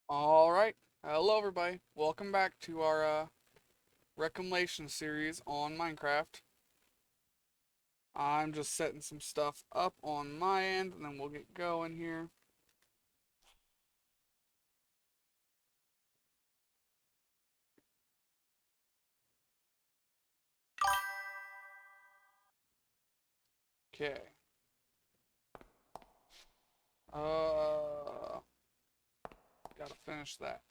Alright, hello everybody. Welcome back to our Reclamation series on Minecraft. I'm just setting some stuff up on my end and then we'll get going here. Okay. Uh, Gotta finish that.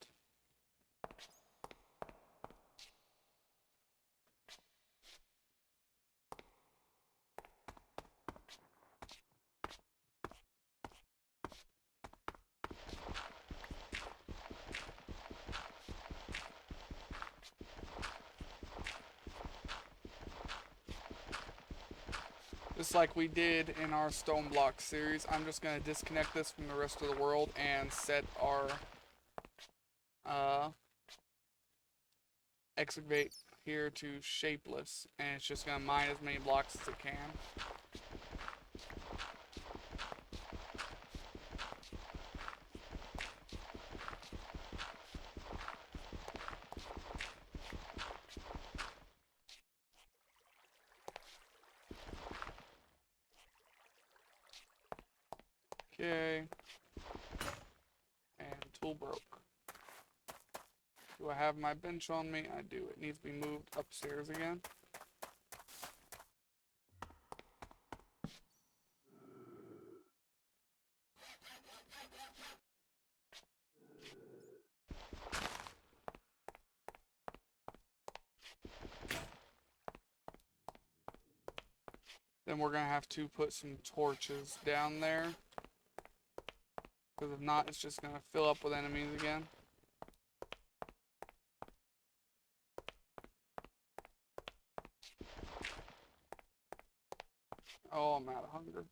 Just like we did in our stone block series, I'm just gonna disconnect this from the rest of the world and set our uh, excavate here to shapeless, and it's just gonna mine as many blocks as it can. Okay, and tool broke. Do I have my bench on me? I do. It needs to be moved upstairs again. Then we're going to have to put some torches down there. Because if not, it's just going to fill up with enemies again. Oh, I'm out of hunger.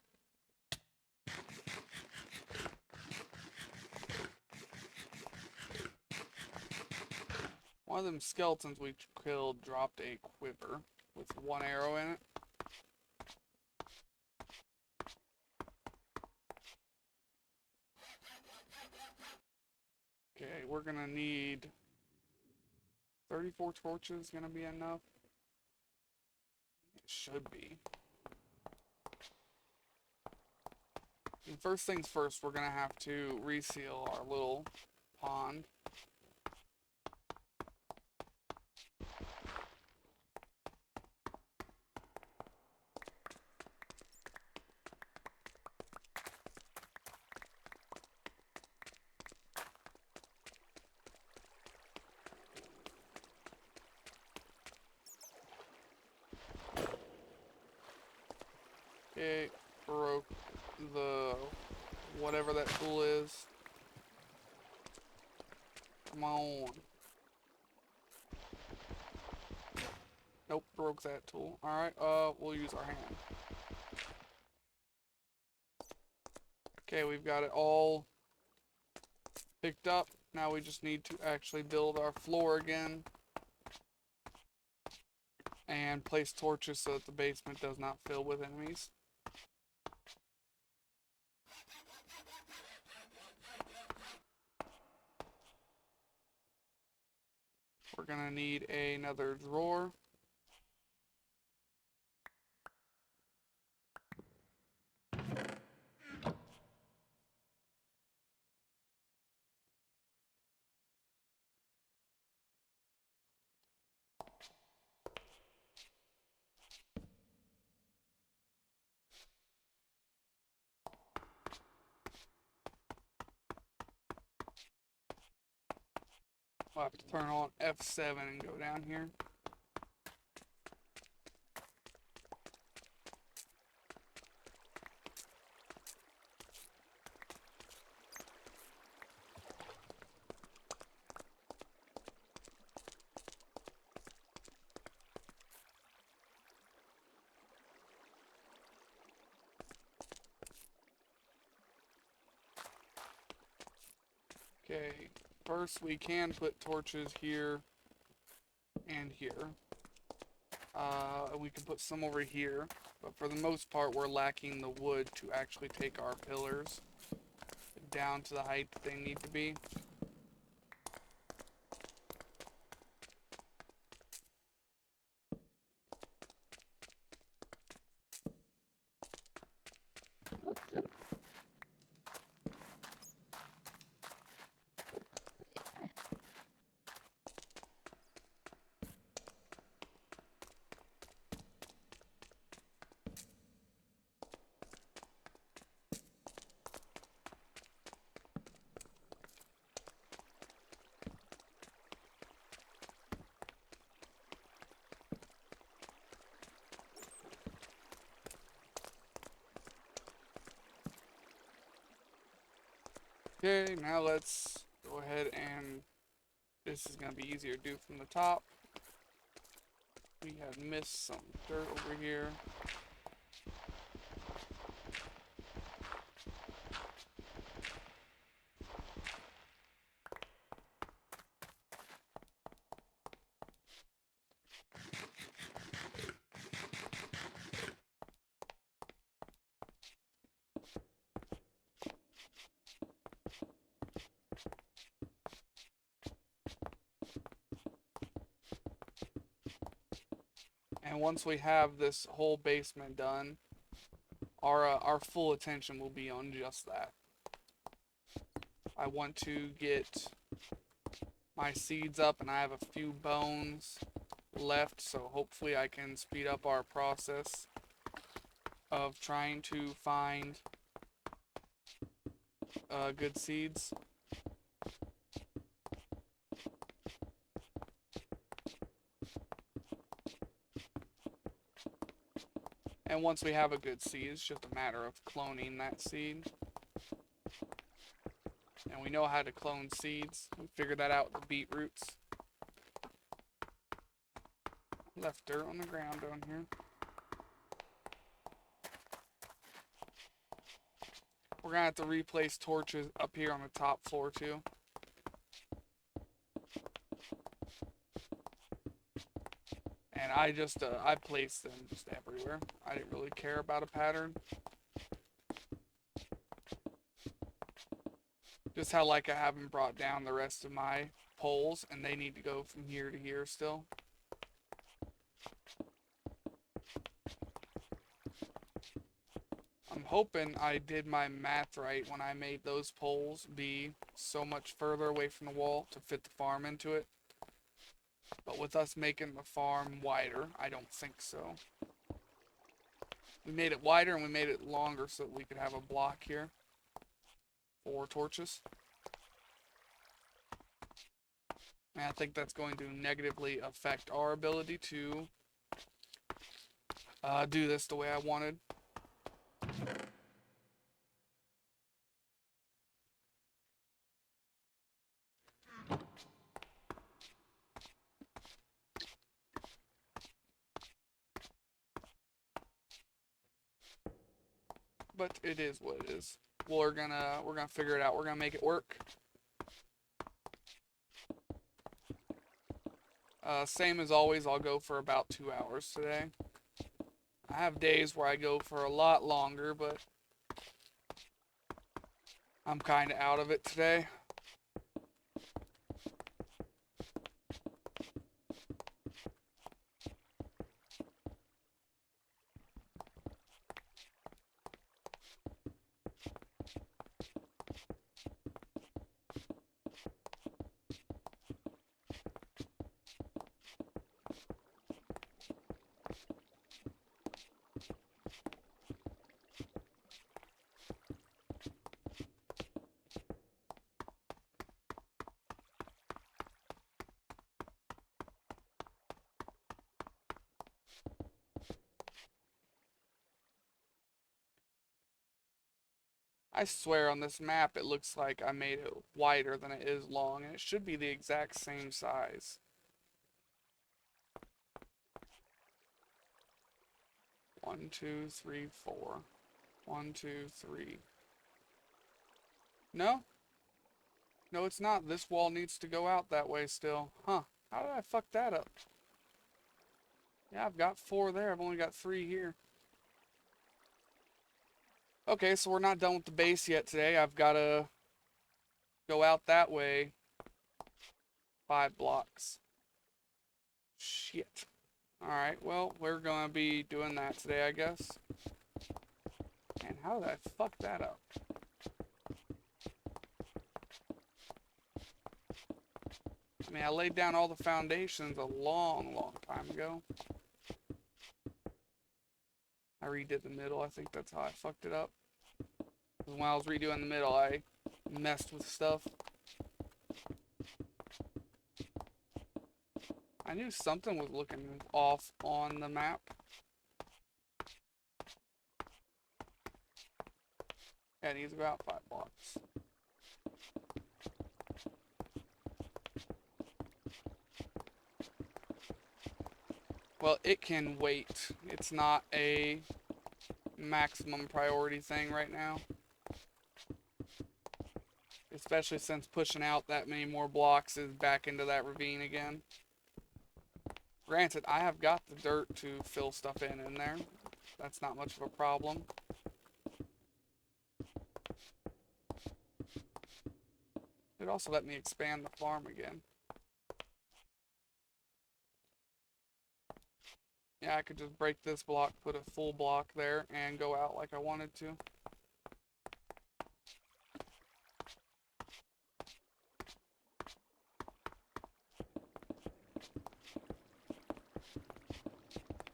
One of them skeletons we killed dropped a quiver with one arrow in it. Okay, we're gonna need 34 torches, gonna be enough. It should be. And first things first, we're gonna have to reseal our little pond. Okay, broke the whatever that tool is. Come on. Nope, broke that tool. Alright, we'll use our hand. Okay, we've got it all picked up. Now we just need to actually build our floor again. And place torches so that the basement does not fill with enemies. We're gonna need another drawer. We'll have to turn on F7 and go down here. Okay, first we can put torches here and here. We can put some over here, but for the most part we're lacking the wood to actually take our pillars down to the height that they need to be. Okay, now let's go ahead and this is going to be easier to do from the top. We have missed some dirt over here. And once we have this whole basement done, our full attention will be on just that. I want to get my seeds up, and I have a few bones left, so hopefully I can speed up our process of trying to find good seeds. And once we have a good seed, it's just a matter of cloning that seed. And we know how to clone seeds. We figured that out with the beetroots. Left dirt on the ground down here. We're gonna have to replace torches up here on the top floor too. And I placed them just everywhere. I didn't really care about a pattern. Just how like I haven't brought down the rest of my poles, and they need to go from here to here still. I'm hoping I did my math right when I made those poles be so much further away from the wall to fit the farm into it. But with us making the farm wider, I don't think so. We made it wider and we made it longer so that we could have a block here for torches. And I think that's going to negatively affect our ability to do this the way I wanted. But it is what it is. We're gonna figure it out. We're gonna make it work. Same as always, I'll go for about 2 hours today. I have days where I go for a lot longer, but I'm kind of out of it today. I swear on this map it looks like I made it wider than it is long, and it should be the exact same size. One, two, three, four. 1, 2, 3. No? No, it's not. This wall needs to go out that way still. Huh. How did I fuck that up? Yeah, I've got 4 there. I've only got 3 here. Okay, so we're not done with the base yet today. I've got to go out that way 5 blocks. Shit. Alright, well, we're going to be doing that today, I guess. And how did I fuck that up? I mean, I laid down all the foundations a long, long time ago. I redid the middle. I think that's how I fucked it up. Because when I was redoing the middle, I messed with stuff. I knew something was looking off on the map. Yeah, it needs to go out 5 blocks. Well, it can wait. It's not a maximum priority thing right now. Especially since pushing out that many more blocks is back into that ravine again. Granted, I have got the dirt to fill stuff in there. That's not much of a problem. It also let me expand the farm again. Yeah, I could just break this block, put a full block there, and go out like I wanted to.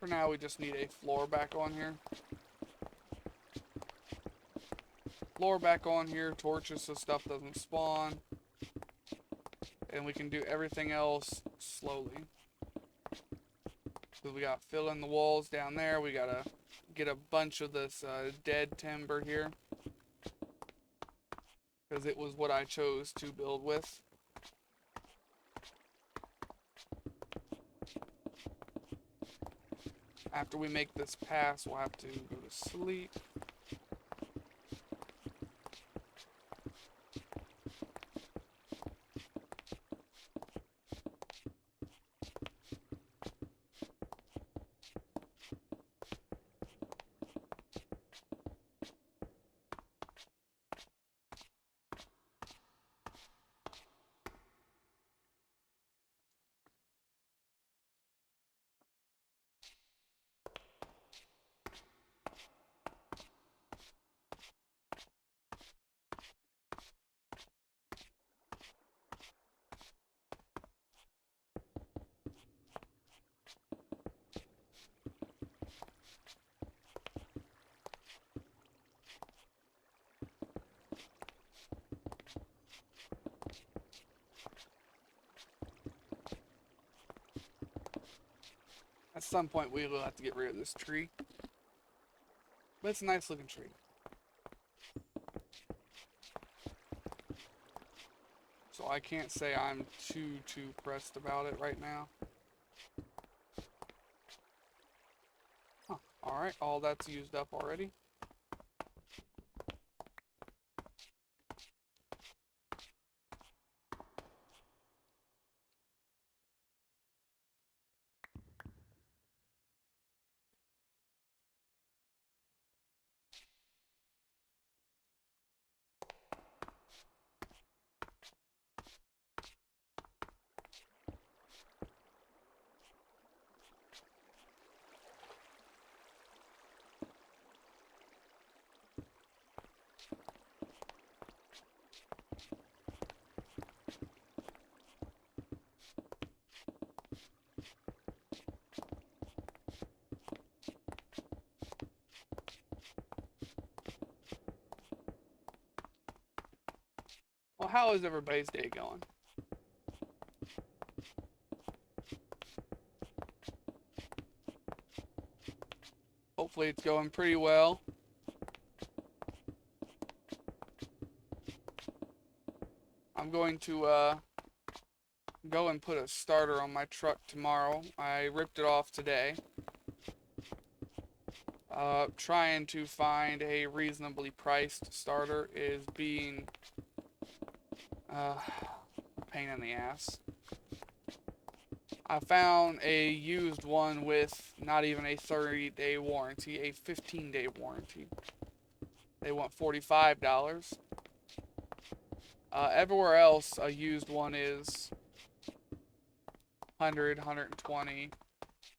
For now, we just need a floor back on here. Floor back on here, torches so stuff doesn't spawn. And we can do everything else slowly. So we got fill in the walls down there. We gotta get a bunch of this dead timber here. Because it was what I chose to build with. After we make this pass, we'll have to go to sleep. At some point, we will have to get rid of this tree. But it's a nice looking tree. So I can't say I'm too pressed about it right now. Huh. Alright, all that's used up already. Well, how is everybody's day going? Hopefully it's going pretty well. I'm going to go and put a starter on my truck tomorrow. I ripped it off today. Trying to find a reasonably priced starter is being a pain in the ass. I found a used one with not even a 30-day warranty, a 15-day warranty. They want $45. Everywhere else, a used one is 100, 120,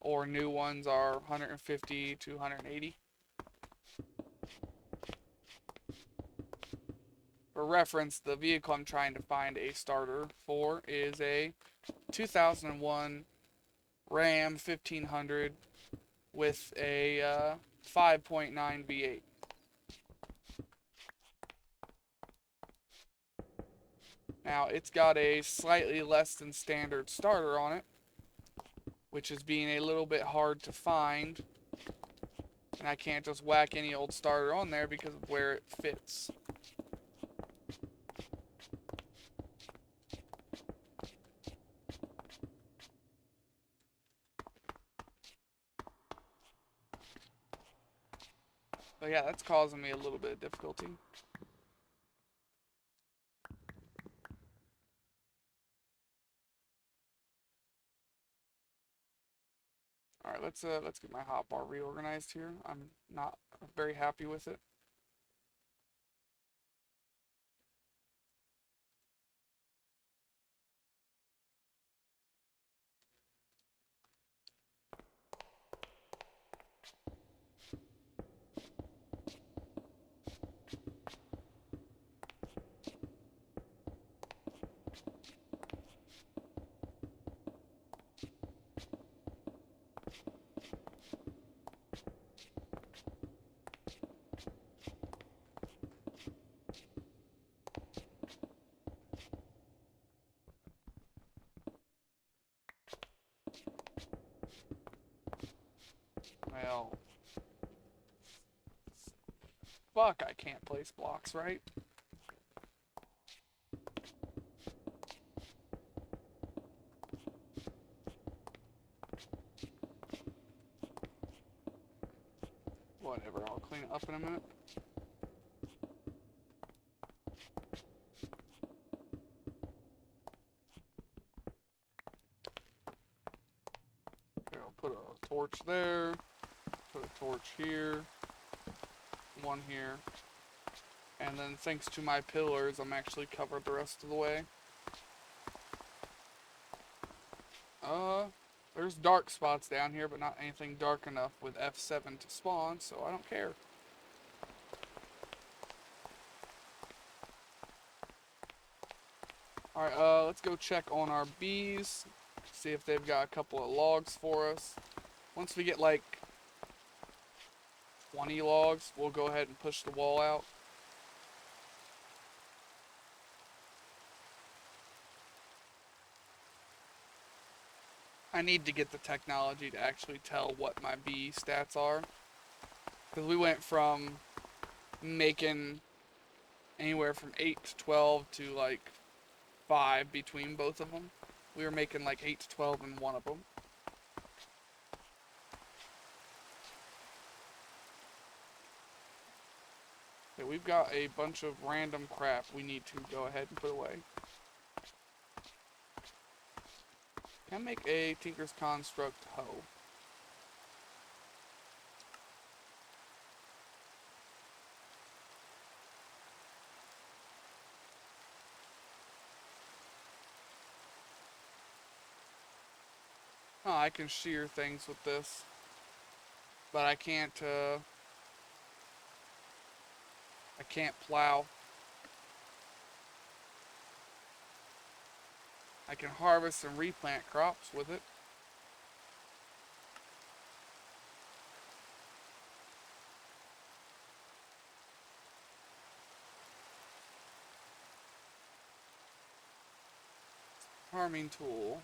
or new ones are 150 to 180. For reference, the vehicle I'm trying to find a starter for is a 2001 Ram 1500 with a 5.9 V8. Now, it's got a slightly less than standard starter on it, which is being a little bit hard to find. And I can't just whack any old starter on there because of where it fits. yeah, that's causing me a little bit of difficulty. All right, let's get my hotbar reorganized here. I'm not very happy with it. Well, fuck, I can't place blocks, right? Whatever, I'll clean it up in a minute. Okay, I'll put a torch there, put a torch here, one here, and then thanks to my pillars, I'm actually covered the rest of the way. There's dark spots down here, but not anything dark enough with F7 to spawn, so I don't care. Alright, let's go check on our bees, see if they've got a couple of logs for us. Once we get like 20 logs, we'll go ahead and push the wall out. I need to get the technology to actually tell what my bee stats are. Because we went from making anywhere from 8 to 12 to like 5 between both of them. We were making like 8 to 12 in one of them. Okay, we've got a bunch of random crap we need to go ahead and put away. Can I make a Tinker's Construct hoe? Oh, I can shear things with this. But I can't plow. I can harvest and replant crops with it. Farming tool.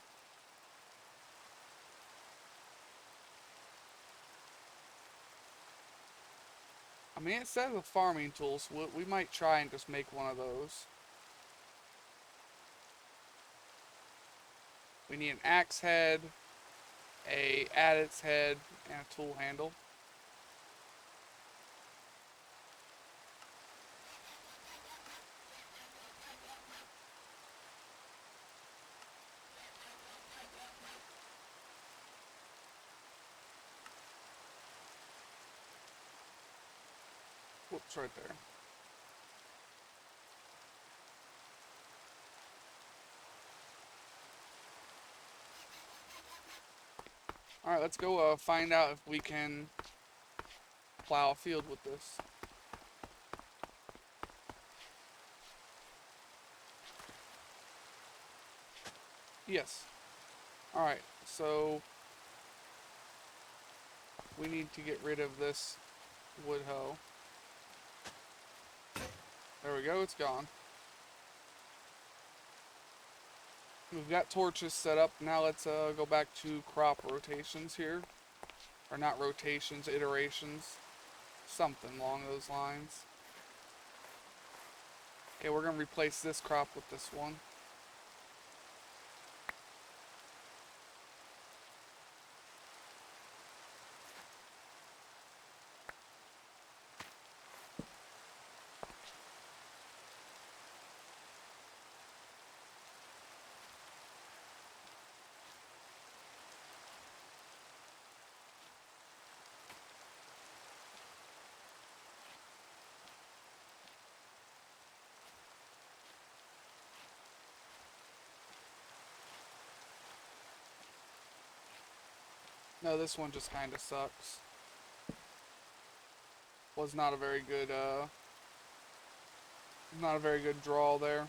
I mean, it says a farming tool, so we might try and just make one of those. We need an axe head, a adze head, and a tool handle. Whoops, right there. Alright, let's go find out if we can plow a field with this. Yes. Alright, so we need to get rid of this wood hoe. There we go, it's gone. We've got torches set up. Now let's go back to crop rotations here. Or not rotations, iterations. Something along those lines. Okay, we're going to replace this crop with this one. No, this one just kind of sucks. Was not a very good, not a very good draw there.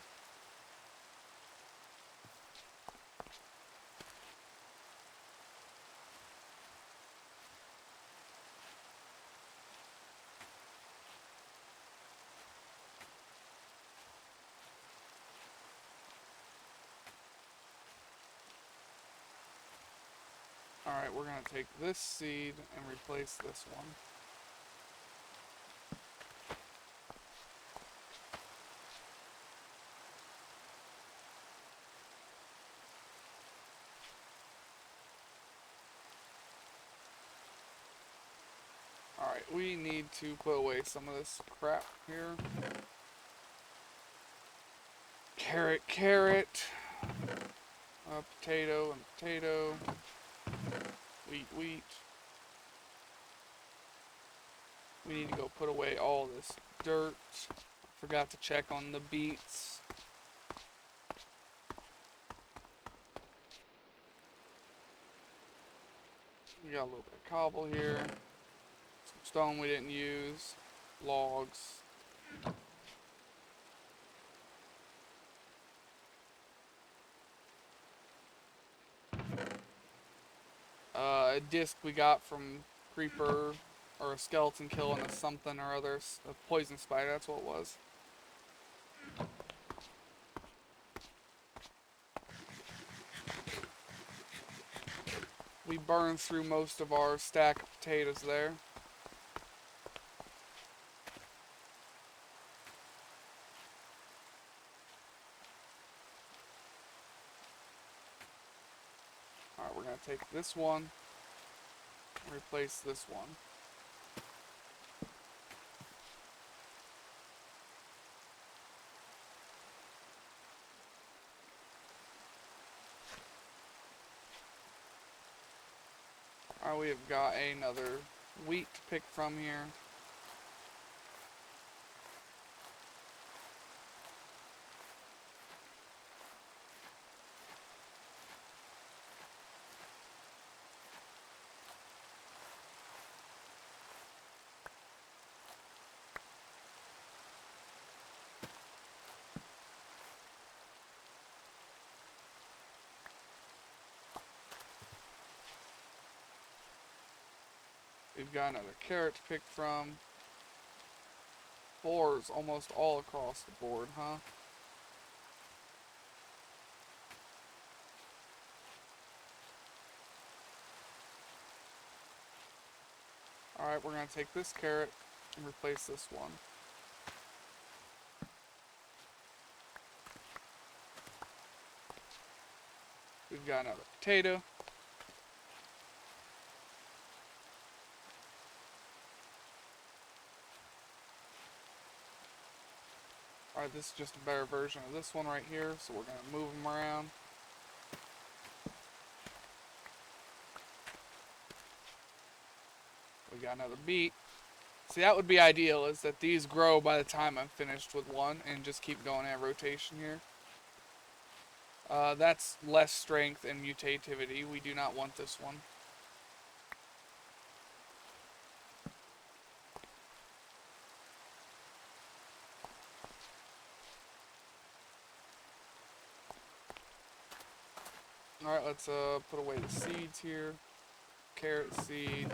Alright, we're going to take this seed and replace this one. Alright, we need to put away some of this crap here. Carrot, carrot. Potato and potato. Wheat, wheat. We need to go put away all this dirt. Forgot to check on the beets. We got a little bit of cobble here. Some stone we didn't use. Logs. A disc we got from creeper or a skeleton killing a something or other. A poison spider, that's what it was. We burned through most of our stack of potatoes there. Alright, we're going to take this one and replace this one. Alright, we have got another wheat to pick from here. We've got another carrot to pick from. Boars almost all across the board, huh? Alright, we're going to take this carrot and replace this one. We've got another potato. Alright, this is just a better version of this one right here, so we're going to move them around. We got another beet. See, that would be ideal, is that these grow by the time I'm finished with one and just keep going at rotation here. That's less strength and mutativity. We do not want this one. Alright, let's put away the seeds here. Carrot seed,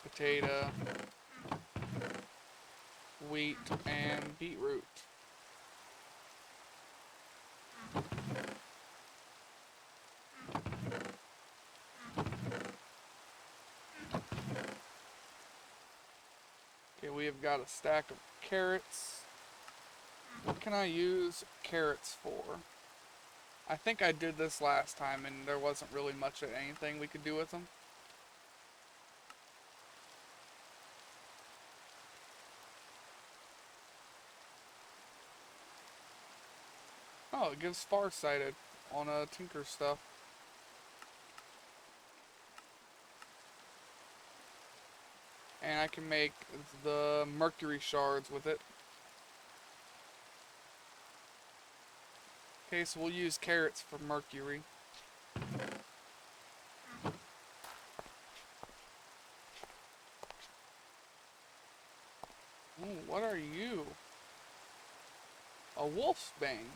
potato, wheat, and beetroot. Okay, we have got a stack of carrots. What can I use carrots for? I think I did this last time and there wasn't really much of anything we could do with them. Oh, it gives farsighted on tinker stuff. And I can make the mercury shards with it. Okay, so we'll use carrots for mercury. wolfsbane.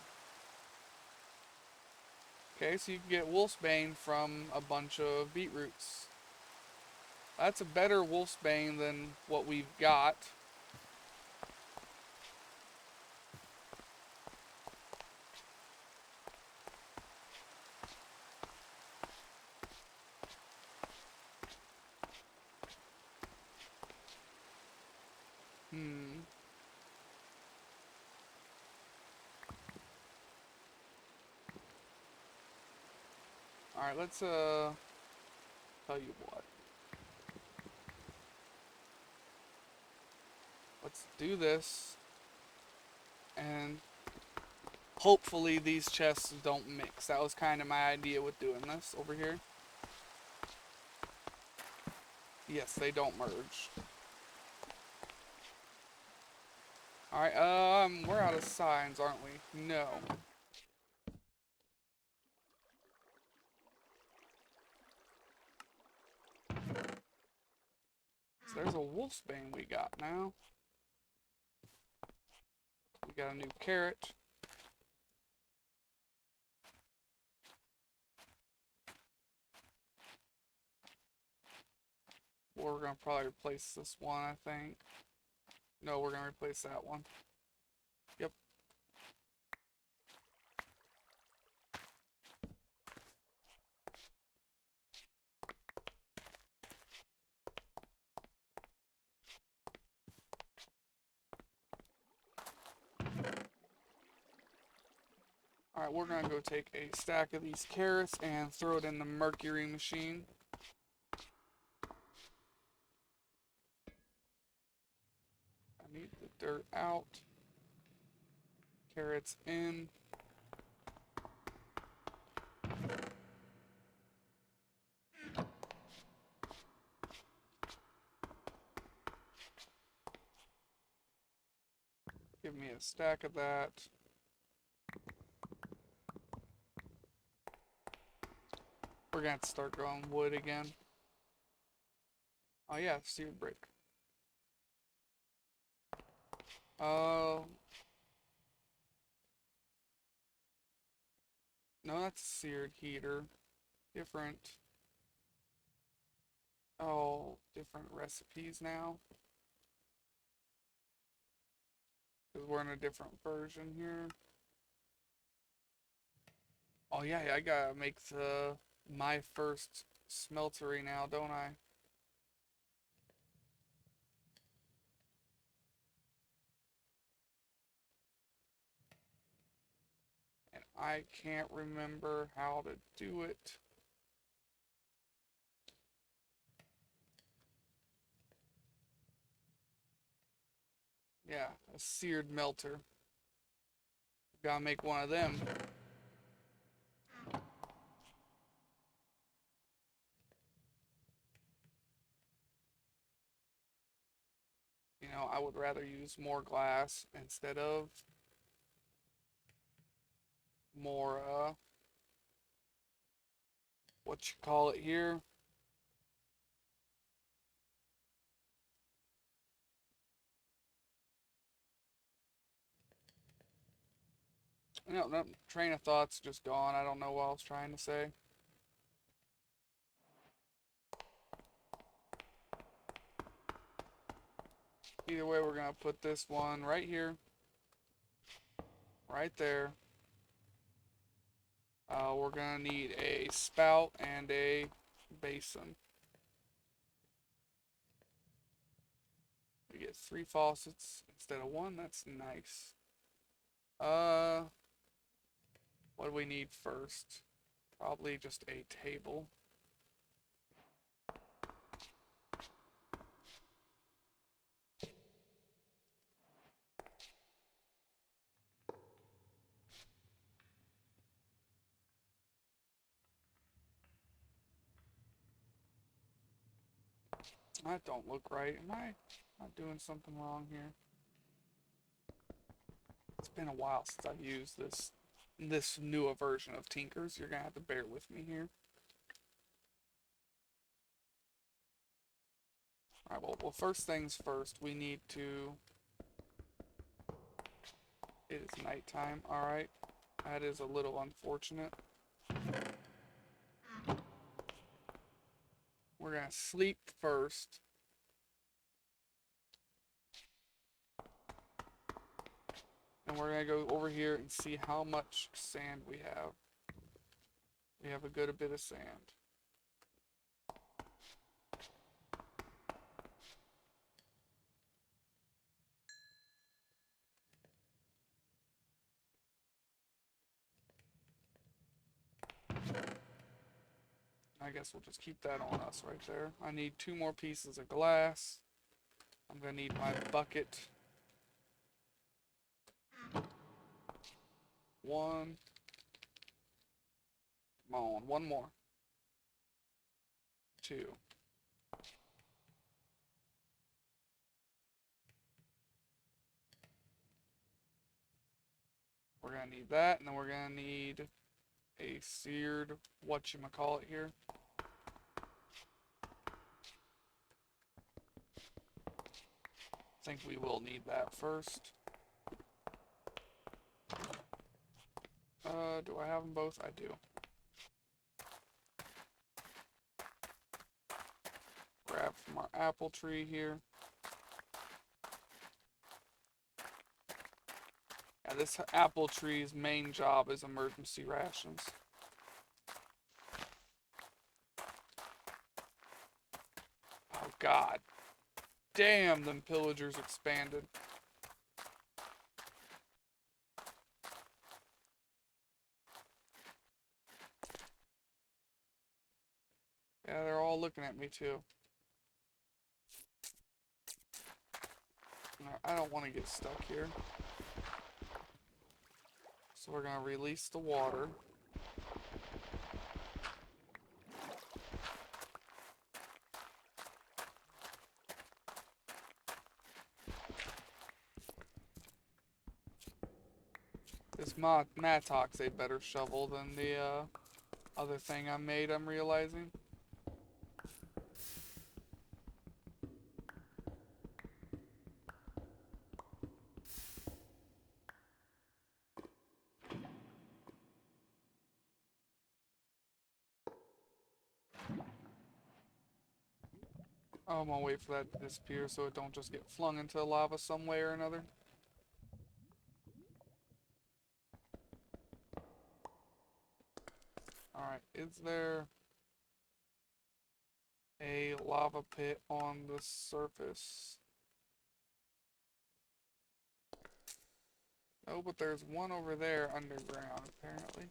Okay, so you can get wolfsbane from a bunch of beetroots. That's a better wolfsbane than what we've got. Hmm. Alright, let's tell you what. Let's do this. And hopefully these chests don't mix. That was kind of my idea with doing this over here. Yes, they don't merge. Alright, we're out of signs, aren't we? No. So there's a wolfsbane we got now. We got a new carrot. We're gonna probably replace this one, I think. No, we're gonna replace that one. Yep. Alright, we're gonna go take a stack of these carrots and throw it in the mercury machine. I need the dirt out. Carrots in. Give me a stack of that. We're gonna have to start growing wood again. Oh yeah, seared brick. Oh. No, that's seared heater. Different. Oh, different recipes now. Because we're in a different version here. Oh yeah, I gotta make my first smeltery now, don't I? And I can't remember how to do it. Yeah, a seared melter. Gotta make one of them. You know, I would rather use more glass instead of more, what you call it here? No, train of thought's just gone. I don't know what I was trying to say. Either way, we're gonna put this one right here, right there. We're gonna need a spout and a basin. We get 3 faucets instead of 1. That's nice. What do we need first? Probably just a table. That don't look right. Am I not doing something wrong here? It's been a while since I've used this newer version of Tinkers. You're gonna have to bear with me here. Alright, well, first things first, we need to It is nighttime. Alright. That is a little unfortunate. We're gonna sleep first. And we're gonna go over here and see how much sand we have. We have a good bit of sand. I guess we'll just keep that on us right there. I need 2 more pieces of glass. I'm gonna need my bucket. 1. Come on, 1 more. 2. We're gonna need that, and then we're gonna need a seared whatchamacallit here. I think we will need that first. Do I have them both? I do. Grab from our apple tree here. Yeah, this apple tree's main job is emergency rations. Oh god. Damn, them pillagers expanded. Yeah, they're all looking at me too. No, I don't want to get stuck here. So we're gonna release the water. This Mattock's a better shovel than the other thing I made, I'm realizing. Oh, I'm gonna wait for that to disappear so it don't just get flung into lava some way or another. Alright, is there a lava pit on the surface? Oh, but there's one over there underground, apparently.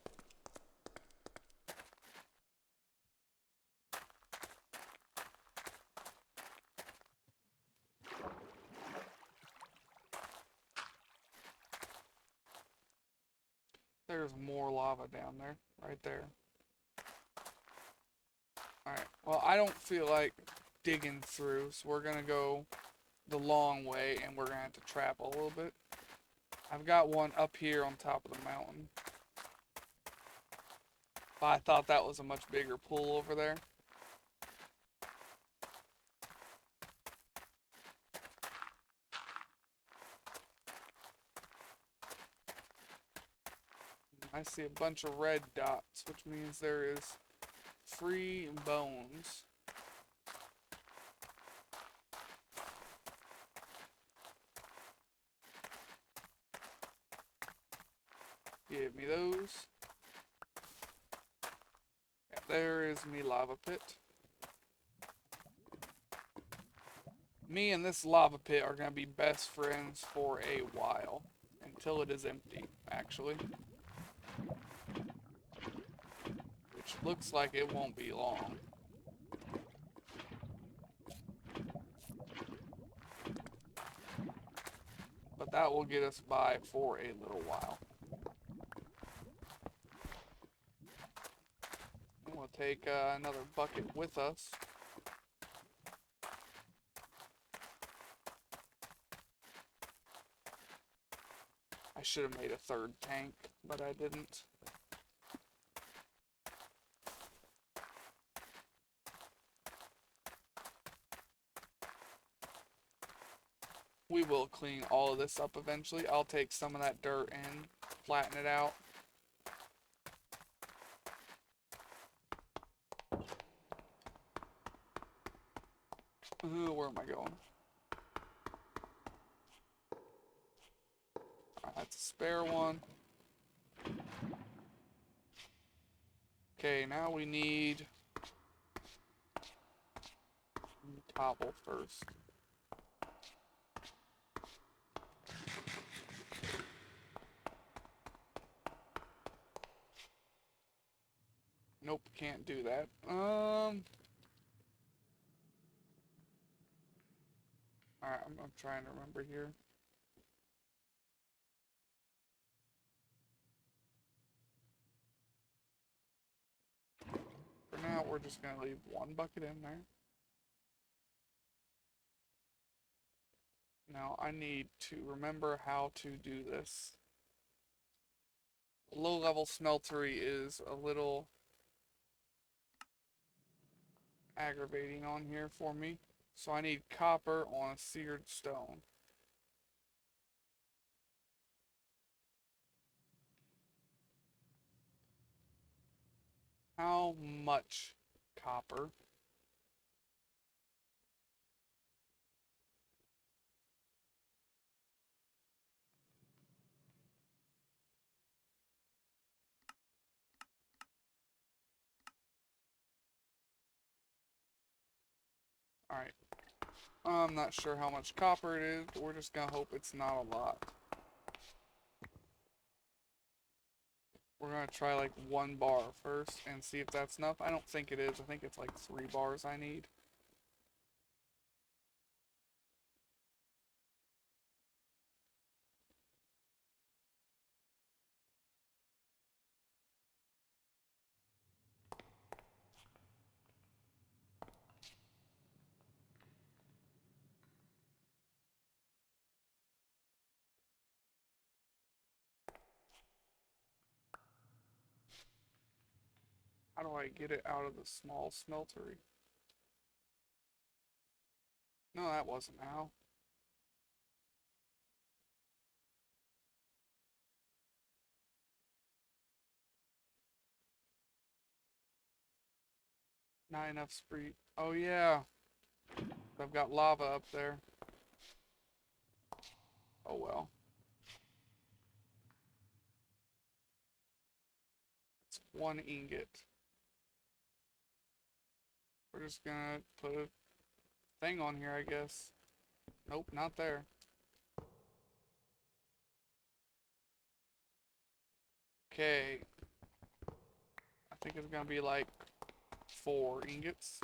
There's more lava down there, right there. Alright, well, I don't feel like digging through, so we're gonna go the long way, and we're gonna have to travel a little bit. I've got one up here on top of the mountain. But I thought that was a much bigger pool over there. I see a bunch of red dots, which means there is free bones. Give me those. Yeah, there is me lava pit. Me and this lava pit are going to be best friends for a while. Until it is empty, actually. Which looks like it won't be long. But that will get us by for a little while. And we'll take another bucket with us. I should have made a 3rd tank, but I didn't. We will clean all of this up eventually. I'll take some of that dirt and flatten it out. Where am I going? That's a spare one. Okay, now we need cobble first. Nope, can't do that. Alright, I'm trying to remember here. For now, we're just gonna leave one bucket in there. Now, I need to remember how to do this. Low-level smeltery is a little aggravating on here for me. So I need copper on a seared stone. How much copper? Alright. I'm not sure how much copper it is, but we're just gonna hope it's not a lot. We're gonna try like 1 bar first and see if that's enough. I don't think it is. I think it's like 3 bars I need. How do I get it out of the small smeltery? No, that wasn't how. Not enough spree. Oh yeah, I've got lava up there. Oh well. It's 1 ingot. We're just gonna put a thing on here, I guess. Nope, not there. Okay. I think it's gonna be like 4 ingots.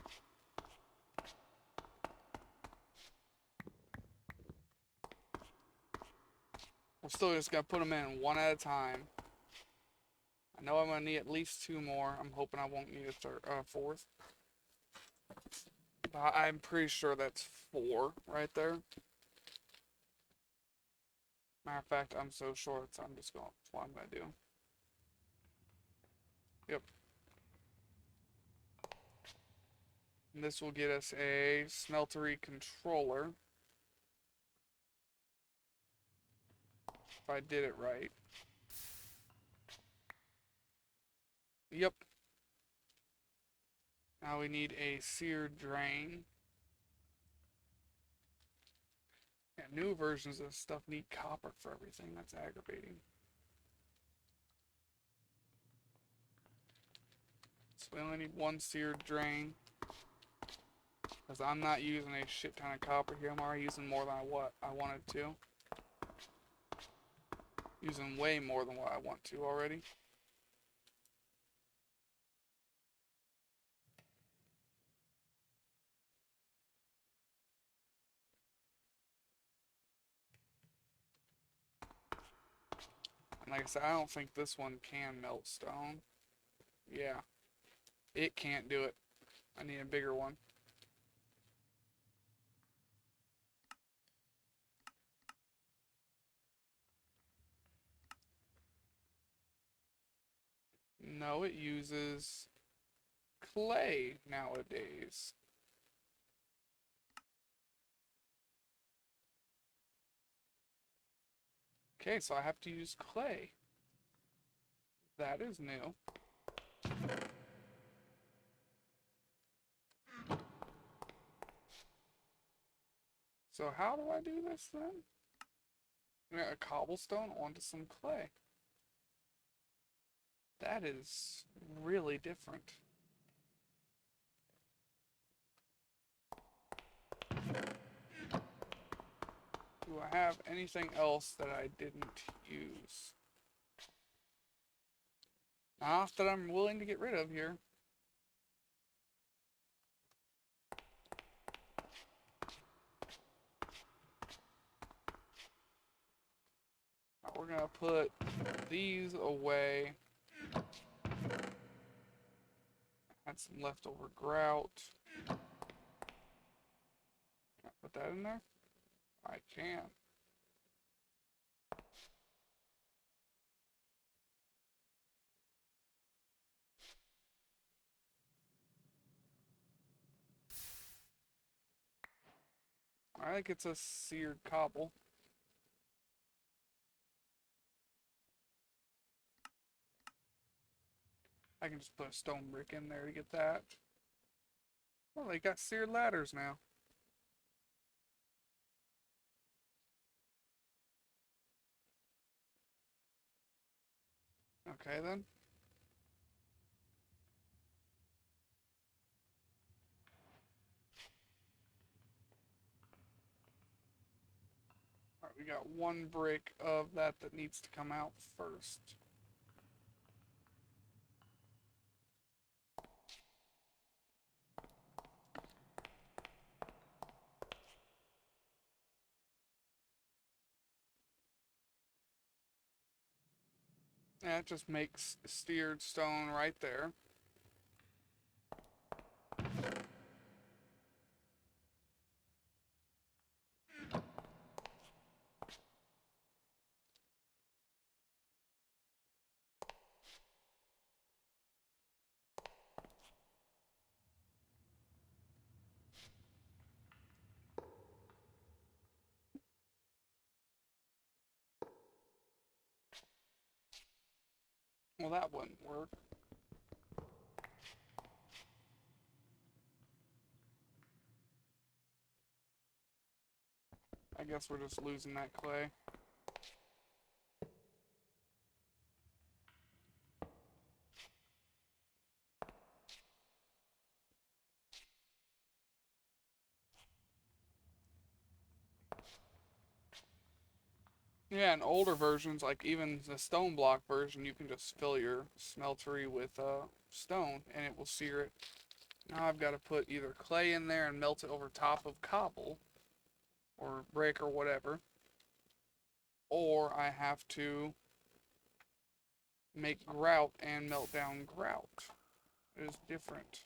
We're still just gonna put them in one at a time. I know I'm gonna need at least 2 more. I'm hoping I won't need a fourth. But I'm pretty sure that's 4 right there. Matter of fact, I'm so short, so I'm just going. That's what I'm gonna do. Yep. And this will get us a smeltery controller. If I did it right. Yep. Now we need a seared drain. Yeah, new versions of stuff need copper for everything. That's aggravating. So we only need 1 seared drain. Because I'm not using a shit ton of copper here. I'm already using more than what I wanted to. Using way more than what I want to already. And like I said, I don't think this one can melt stone. Yeah. It can't do it. I need a bigger one. No, it uses clay nowadays. Okay, so I have to use clay. That is new. So how do I do this then? A cobblestone onto some clay. That is really different. Do I have anything else that I didn't use? Not that I'm willing to get rid of here. We're gonna put these away. Add some leftover grout. Can I put that in there? I can. I think it's a seared cobble. I can just put a stone brick in there to get that. Well, they got seared ladders now. Okay then. Alright, we got one brick of that that needs to come out first. Yeah, it just makes steered stone right there. Well, that wouldn't work. I guess we're just losing that clay. Yeah, in older versions, like even the stone block version, you can just fill your smeltery with stone and it will sear it. Now I've got to put either clay in there and melt it over top of cobble or brick or whatever, or I have to make grout and melt down grout. It is different.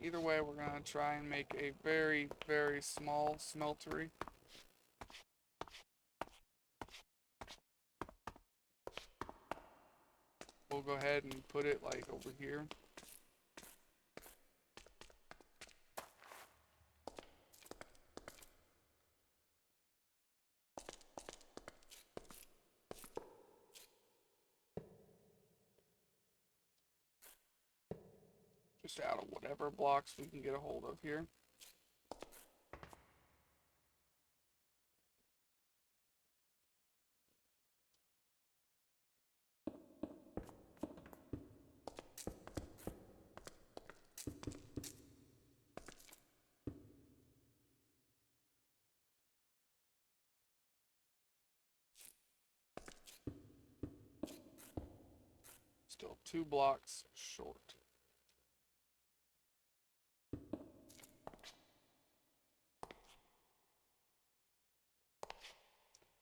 Either way, we're going to try and make a very, very small smeltery. We'll go ahead and put it like over here. Just out of whatever blocks we can get a hold of here. Still 2 blocks short.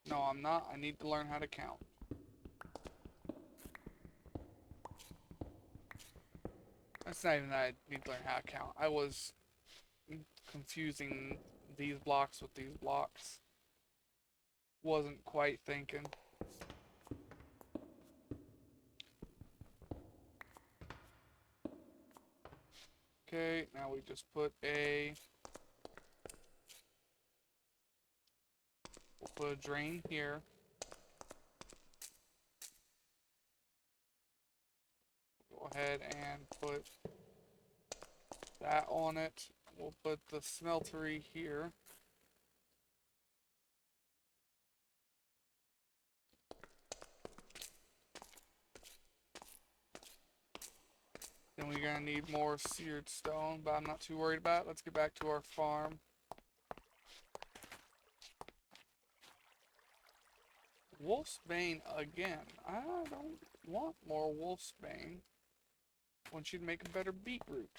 No, I'm not. I need to learn how to count. That's not even that I need to learn how to count. I was confusing these blocks with these blocks. Wasn't quite thinking. Okay, now we just put we'll put a drain here. Go ahead and put that on it. We'll put the smeltery here. Then we're gonna need more seared stone, but I'm not too worried about it. Let's get back to our farm. Wolfsbane again. I don't want more Wolfsbane. I want you to make a better beetroot.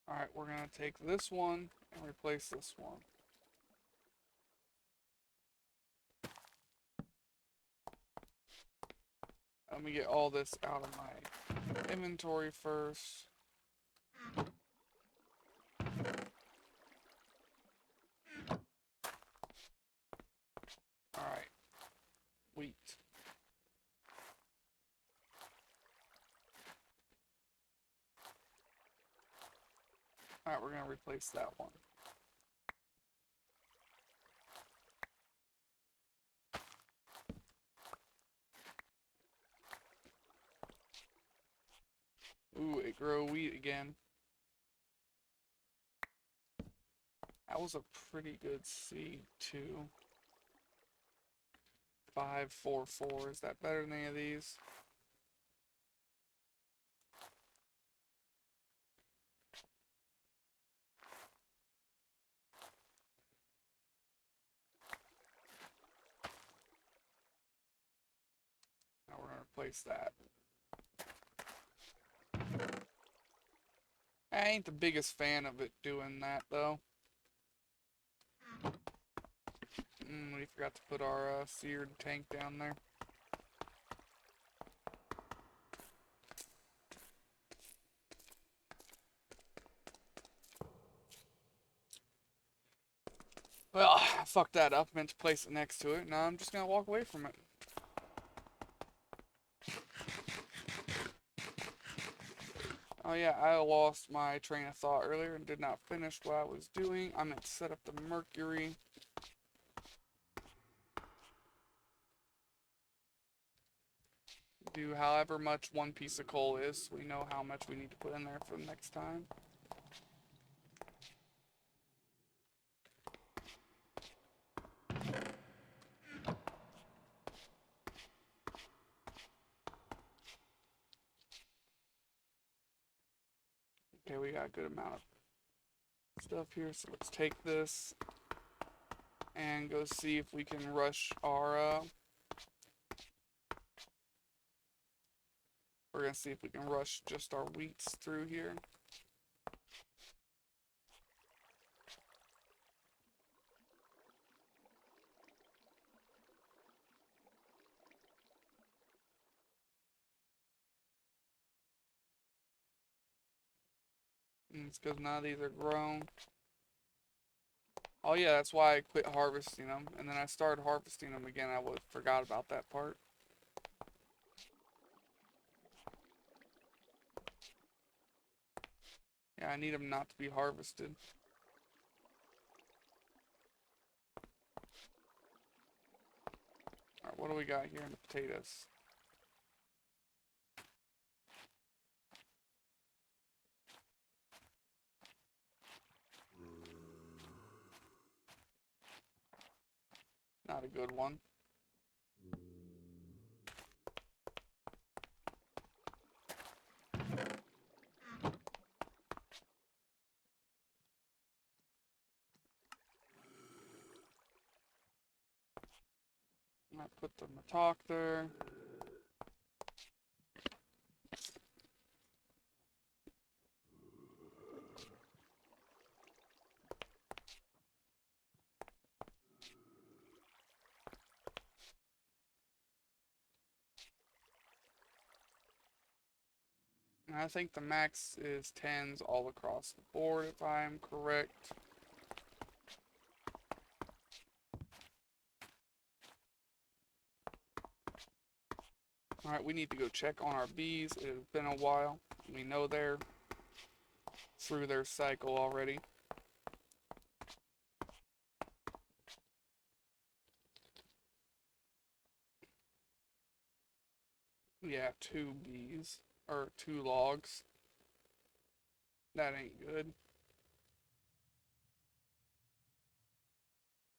Alright, we're gonna take this one and replace this one. Let me get all this out of my inventory first. Alright. Wheat. Alright, we're gonna replace that one. Ooh, it grew wheat again. That was a pretty good seed, too. 544. Is that better than any of these? Now we're gonna replace that. I ain't the biggest fan of it doing that, though. We forgot to put our seared tank down there. Well, I fucked that up. I meant to place it next to it. Now I'm just gonna walk away from it. Oh yeah, I lost my train of thought earlier and did not finish what I was doing. I meant to set up the mercury. Do however much one piece of coal is, so we know how much we need to put in there for the next time. Okay, we got a good amount of stuff here, so let's take this and go see if we can rush our we're gonna see if we can rush just our wheats through here. And it's because none of these are grown. Oh yeah, that's why I quit harvesting them, and then I started harvesting them again. I forgot about that part. Yeah, I need them not to be harvested. Alright, what do we got here in the potatoes? Not a good one. I put the matok there. And I think the max is 10s all across the board, if I'm correct. Alright, we need to go check on our bees. It has been a while. We know they're through their cycle already. Yeah, 2 bees. Or 2 logs. That ain't good.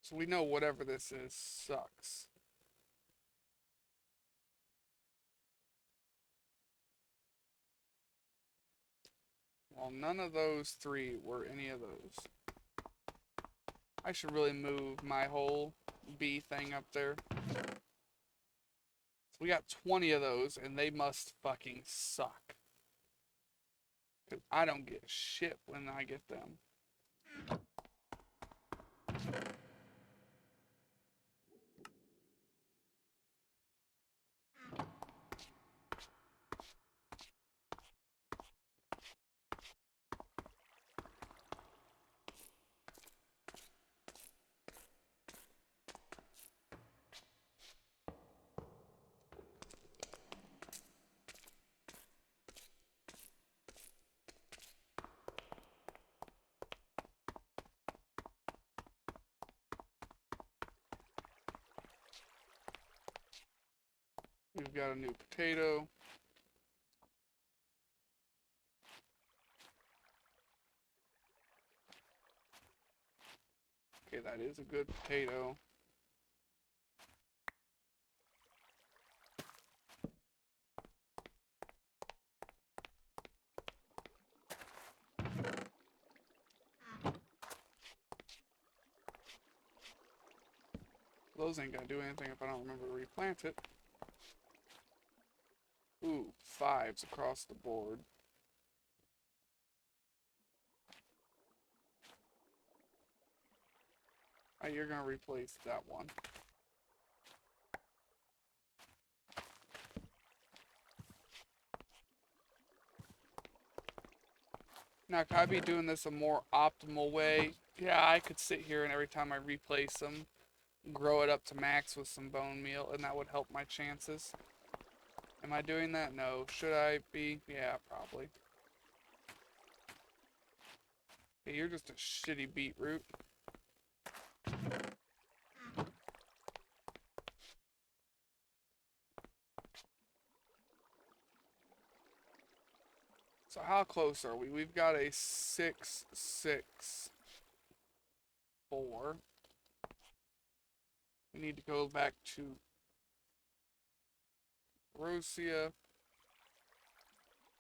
So we know whatever this is sucks. Well, none of those 3 were any of those. I should really move my whole bee thing up there. So we got 20 of those, and they must fucking suck. Cause I don't get shit when I get them. We've got a new potato. Okay, that is a good potato. Those ain't gonna do anything if I don't remember to replant it. Ooh, 5s across the board. You're gonna replace that one. Now, could I be doing this a more optimal way? Yeah, I could sit here and every time I replace them, grow it up to max with some bone meal, and that would help my chances. Am I doing that? No. Should I be? Yeah, probably. Hey, you're just a shitty beetroot. So how close are we? We've got a 6, 6, 4. We need to go back to Rosia.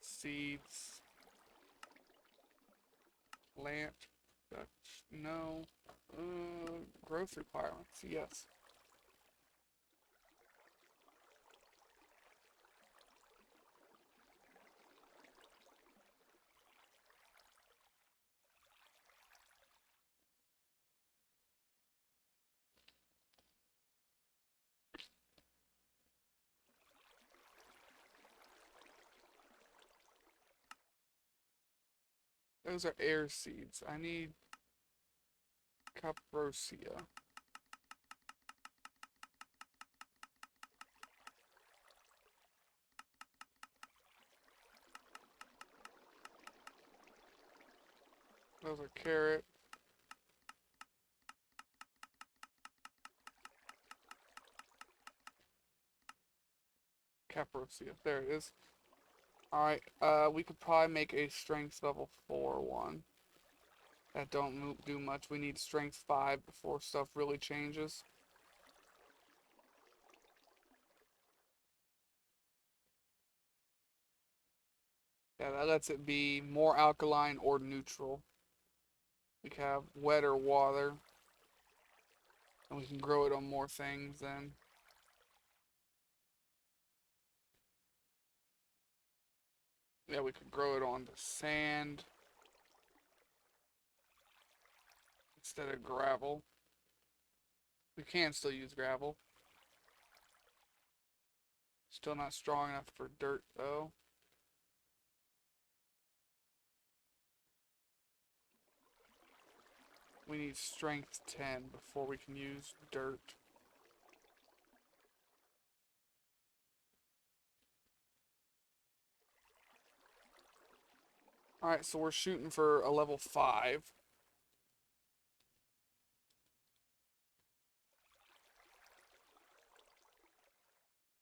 Seeds. Plant. No. Growth requirements. Yes. Those are air seeds. I need Caprosia. Those are carrot. Caprosia. There it is. Alright, we could probably make a strength level 4 one. That don't do much. We need strength 5 before stuff really changes. Yeah, that lets it be more alkaline or neutral. We can have wet or water. And we can grow it on more things then. Yeah, we could grow it on the sand instead of gravel. We can still use gravel. Still not strong enough for dirt though. We need strength 10 before we can use dirt. Alright, so we're shooting for a level 5.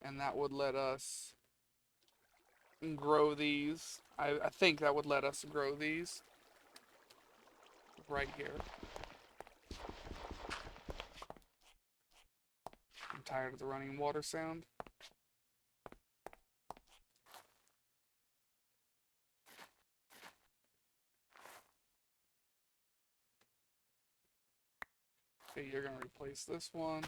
And that would let us grow these. I think that would let us grow these right here. I'm tired of the running water sound. Okay, you're gonna replace this one.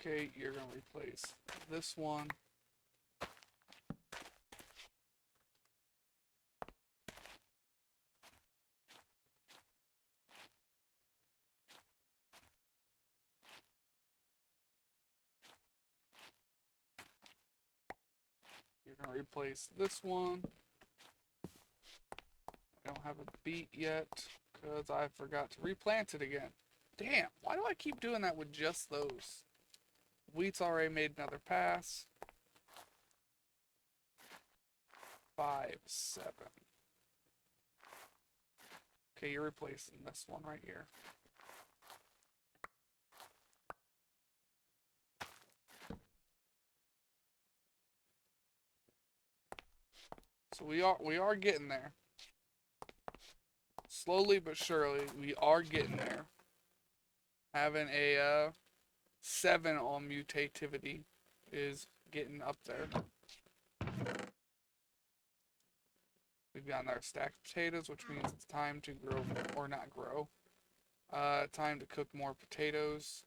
Okay, you're gonna replace this one. You're gonna replace this one. I don't have a beet yet because I forgot to replant it again. Damn, why do I keep doing that with just those? Wheat's already made another pass. 5, 7. Okay, you're replacing this one right here. So we are getting there. Slowly but surely, we are getting there. Having a 7 on mutativity is getting up there. We've got our stacked potatoes, which means it's time to grow, or not grow. Time to cook more potatoes.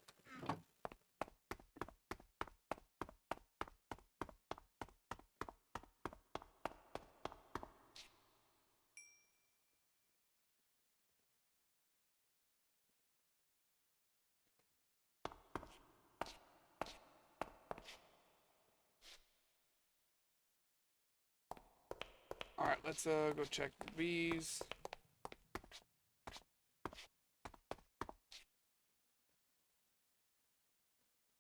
Alright, let's go check the bees.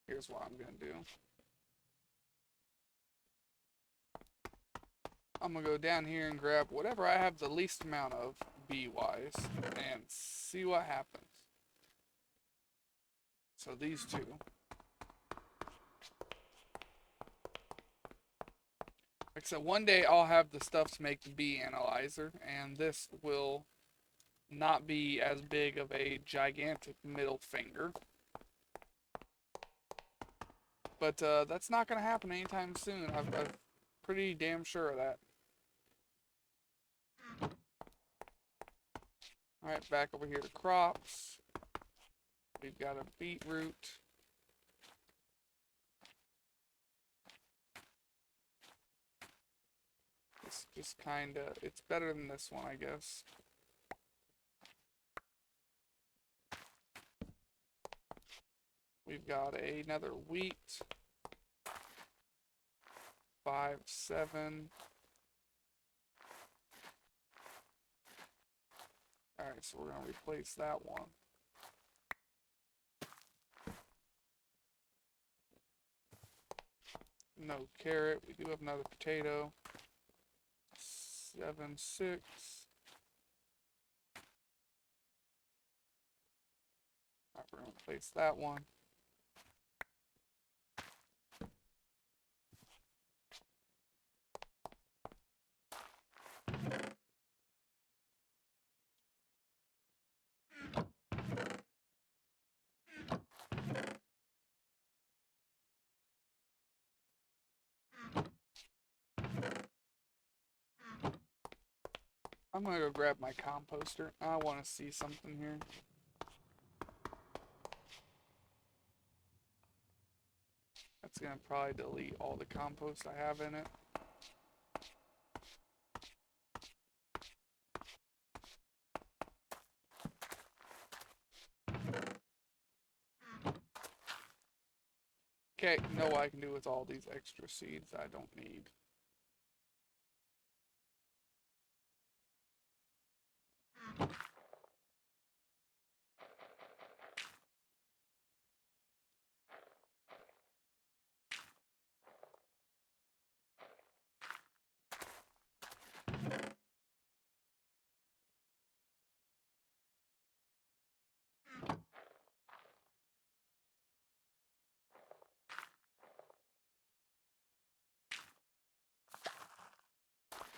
Here's what I'm gonna do. I'm gonna go down here and grab whatever I have the least amount of bee-wise and see what happens. So these two. Like I said, one day I'll have the stuff to make the bee analyzer, and this will not be as big of a gigantic middle finger. But that's not going to happen anytime soon. I'm pretty damn sure of that. Alright, back over here to crops. We've got a beetroot. It's just kind of, it's better than this one, I guess. We've got another wheat. 5, 7. Alright, so we're going to replace that one. No carrot. We do have another potato. 7, 6. Alright, we're going to replace that one. I'm gonna go grab my composter. I want to see something here. That's gonna probably delete all the compost I have in it. Okay, you know what I can do with all these extra seeds I don't need.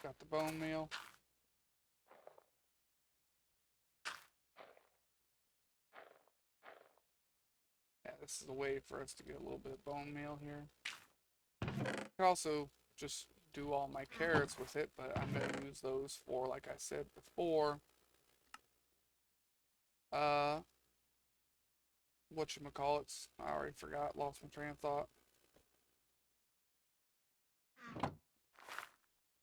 Got the bone meal. Yeah, this is a way for us to get a little bit of bone meal here. I could also just do all my carrots with it, but I'm going to use those for, like I said before, uh, whatchamacallits. I already forgot, lost my train of thought.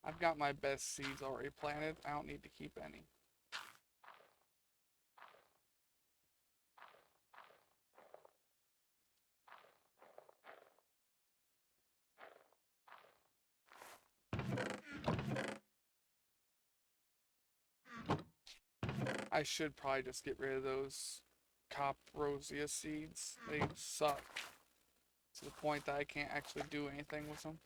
I've got my best seeds already planted. I don't need to keep any. I should probably just get rid of those Coprosia seeds. They suck to the point that I can't actually do anything with them.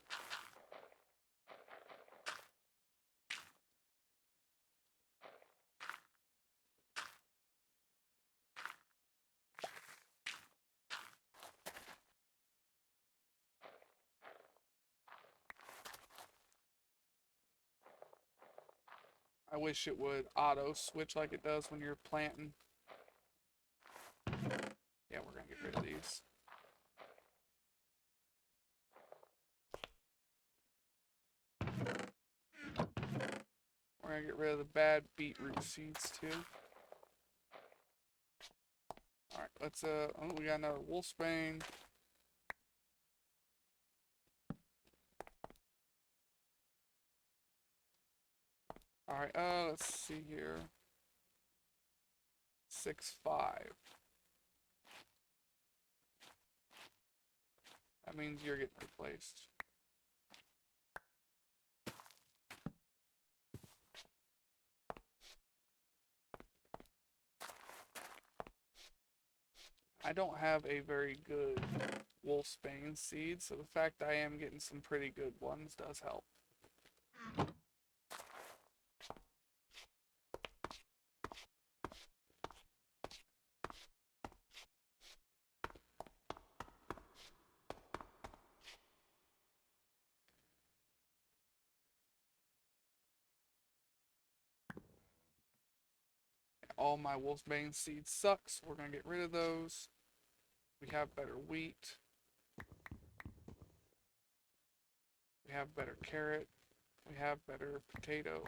I wish it would auto switch like it does when you're planting. Yeah, we're gonna get rid of these. We're gonna get rid of the bad beetroot seeds too. Alright, let's oh, we got another wolfsbane. Alright, let's see here. 6-5. That means you're getting replaced. I don't have a very good wolfsbane seed, so the fact that I am getting some pretty good ones does help. All my wolfsbane seeds suck, so we're gonna get rid of those. We have better wheat. We have better carrot. We have better potato.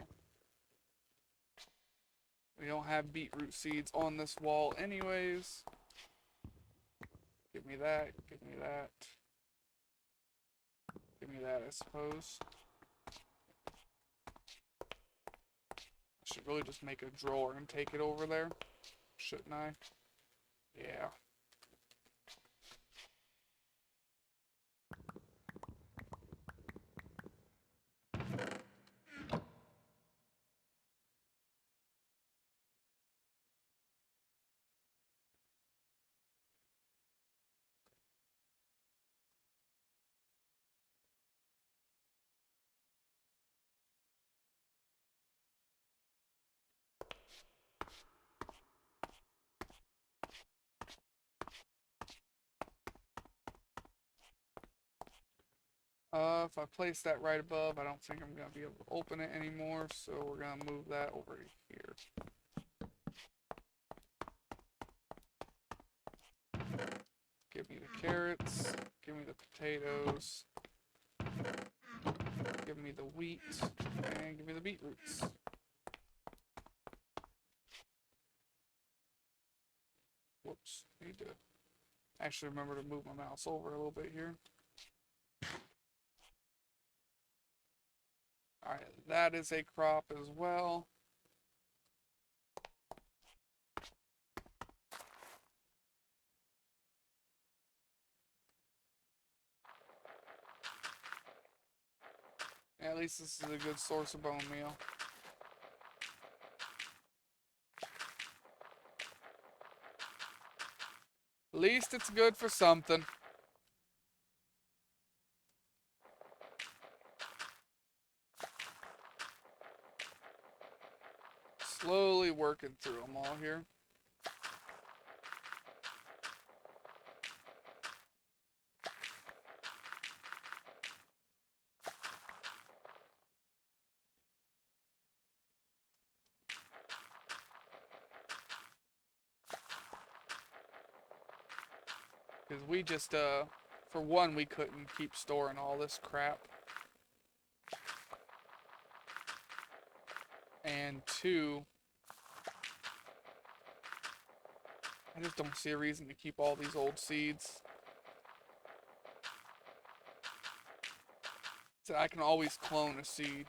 We don't have beetroot seeds on this wall anyways. Give me that, give me that. Give me that, I suppose. I should really just make a drawer and take it over there, shouldn't I? Yeah. If I place that right above, I don't think I'm gonna be able to open it anymore, so we're gonna move that over here. Give me the carrots, give me the potatoes, give me the wheat, and give me the beetroots. Whoops, need to actually remember to move my mouse over a little bit here. Alright, that is a crop as well. At least this is a good source of bone meal. At least it's good for something. Slowly working through them all here. Because we just, for one, we couldn't keep storing all this crap. And two, I just don't see a reason to keep all these old seeds. So I can always clone a seed.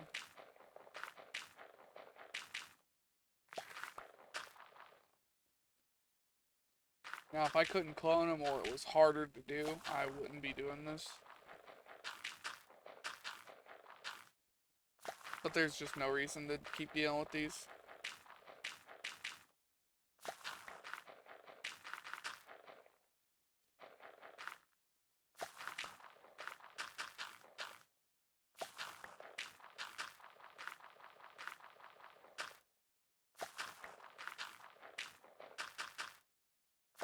Now, if I couldn't clone them or it was harder to do, I wouldn't be doing this. But there's just no reason to keep dealing with these.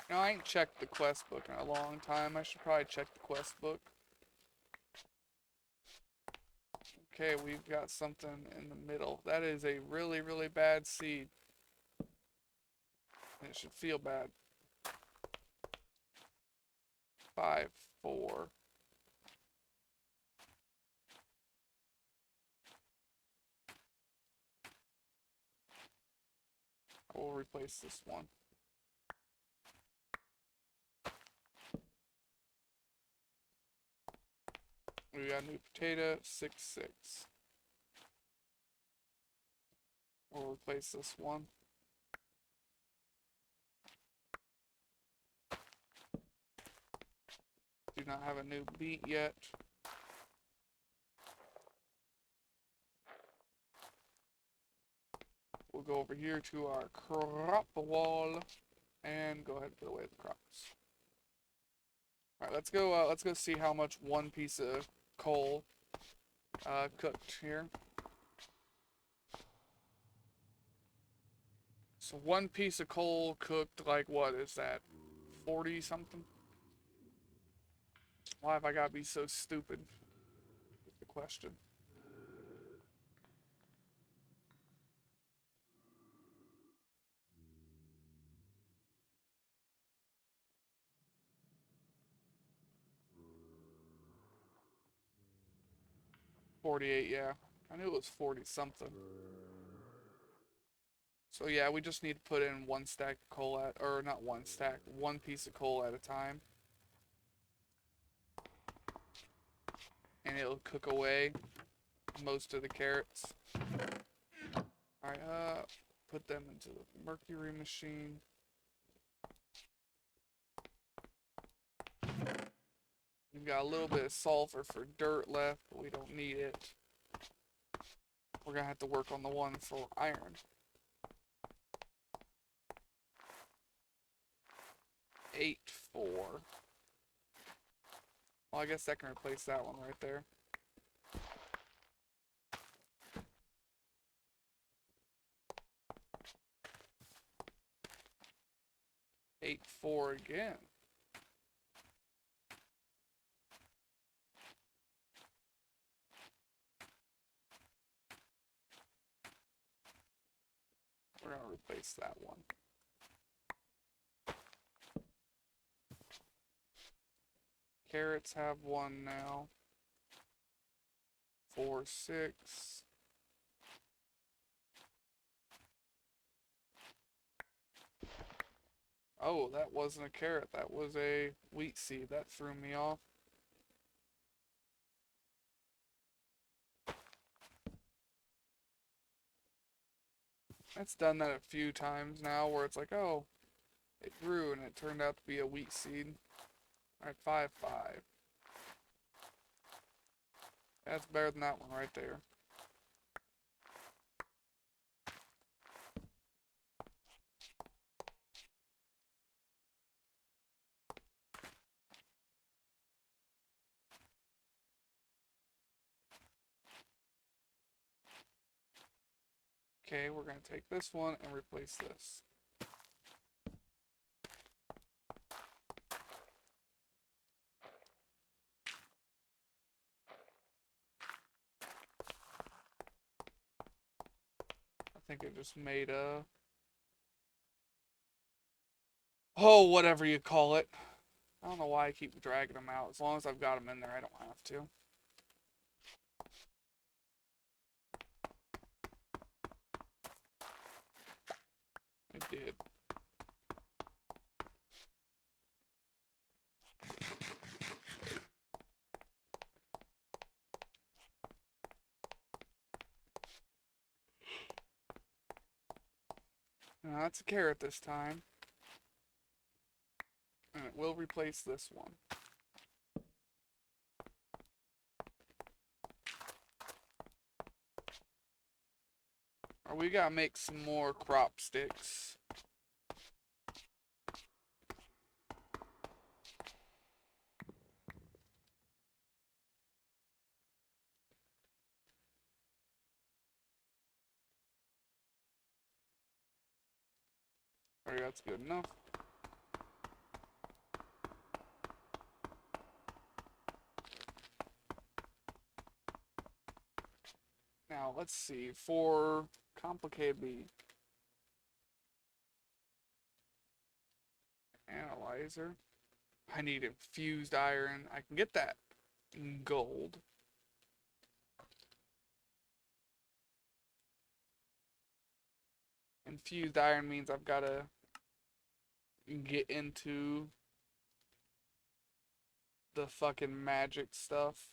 Now, I ain't checked the quest book in a long time. I should probably check the quest book. Okay, we've got something in the middle. That is a really, really bad seed. And it should feel bad. 5, 4. I will replace this one. We got a new potato, 6, 6. We'll replace this one. Do not have a new beet yet. We'll go over here to our crop wall and go ahead and put away the crops. Alright, let's go see how much one piece of coal cooked here. So one piece of coal cooked, like, what is that? 40 something? Why have I gotta be so stupid? Is the question. $48, yeah. I knew it was 40 something. So yeah, we just need to put in one stack of coal at, or not one stack, one piece of coal at a time. And it'll cook away most of the carrots. Alright, put them into the mercury machine. We've got a little bit of sulfur for dirt left, but we don't need it. We're gonna have to work on the one for iron. 8, 4. Well, I guess that can replace that one right there. 8, 4 again. We're gonna replace that one. Carrots have one now. 4, 6. Oh, that wasn't a carrot. That was a wheat seed. That threw me off. It's done that a few times now where it's like, oh, it grew and it turned out to be a wheat seed. Alright, 5, 5. That's better than that one right there. Okay, we're going to take this one and replace this. I think it just made a... Oh, whatever you call it. I don't know why I keep dragging them out. As long as I've got them in there, I don't have to. I did. Now, that's a carrot this time. And it will replace this one. Or we gotta make some more crop sticks. Alright, that's good enough. Now, let's see. For complicated B. Analyzer. I need infused iron. I can get that in gold. Infused iron means I've gotta get into the fucking magic stuff.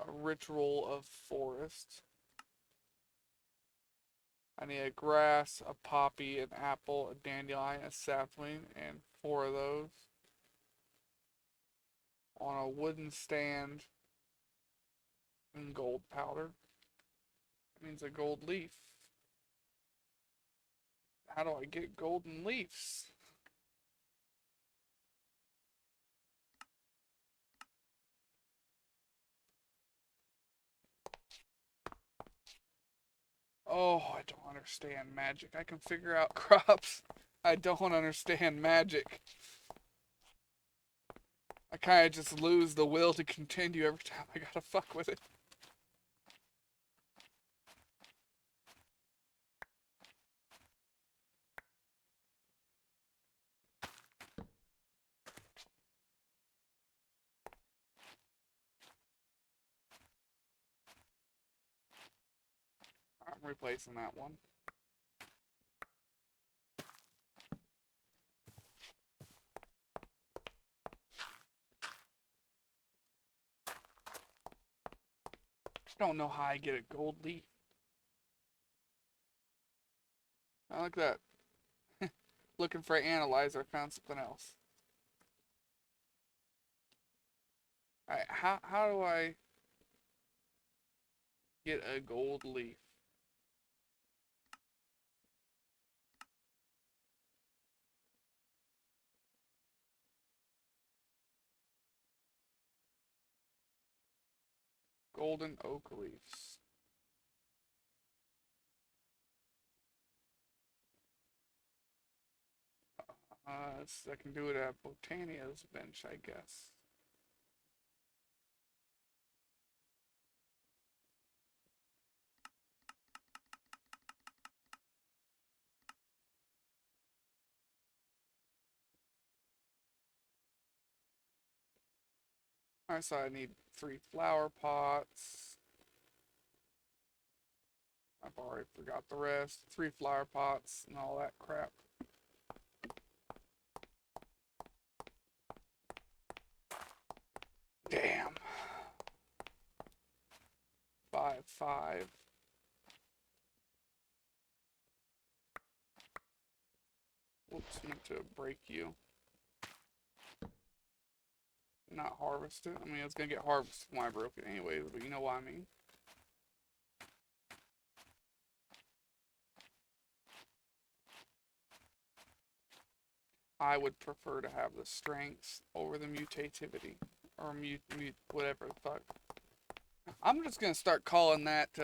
A ritual of forest. I need a grass, a poppy, an apple, a dandelion, a sapling, and 4 of those. On a wooden stand in gold powder. That means a gold leaf. How do I get golden leaves? Oh, I don't understand magic. I can figure out crops. I don't understand magic. I kind of just lose the will to continue every time I gotta fuck with it. I'm replacing that one. I don't know how I get a gold leaf. I like that. Looking for an analyzer, I found something else. How do I get a gold leaf? Golden oak leaves. I can do it at Botania's bench, I guess. Alright, so I need 3 flower pots. I've already forgot the rest. 3 flower pots and all that crap. Damn. 5, 5. Whoops, meant to break you. Not harvest it. I mean, it's gonna get harvested when I broke it anyways, but you know what I mean. I would prefer to have the strengths over the mutativity. Or whatever the fuck. I'm just gonna start calling that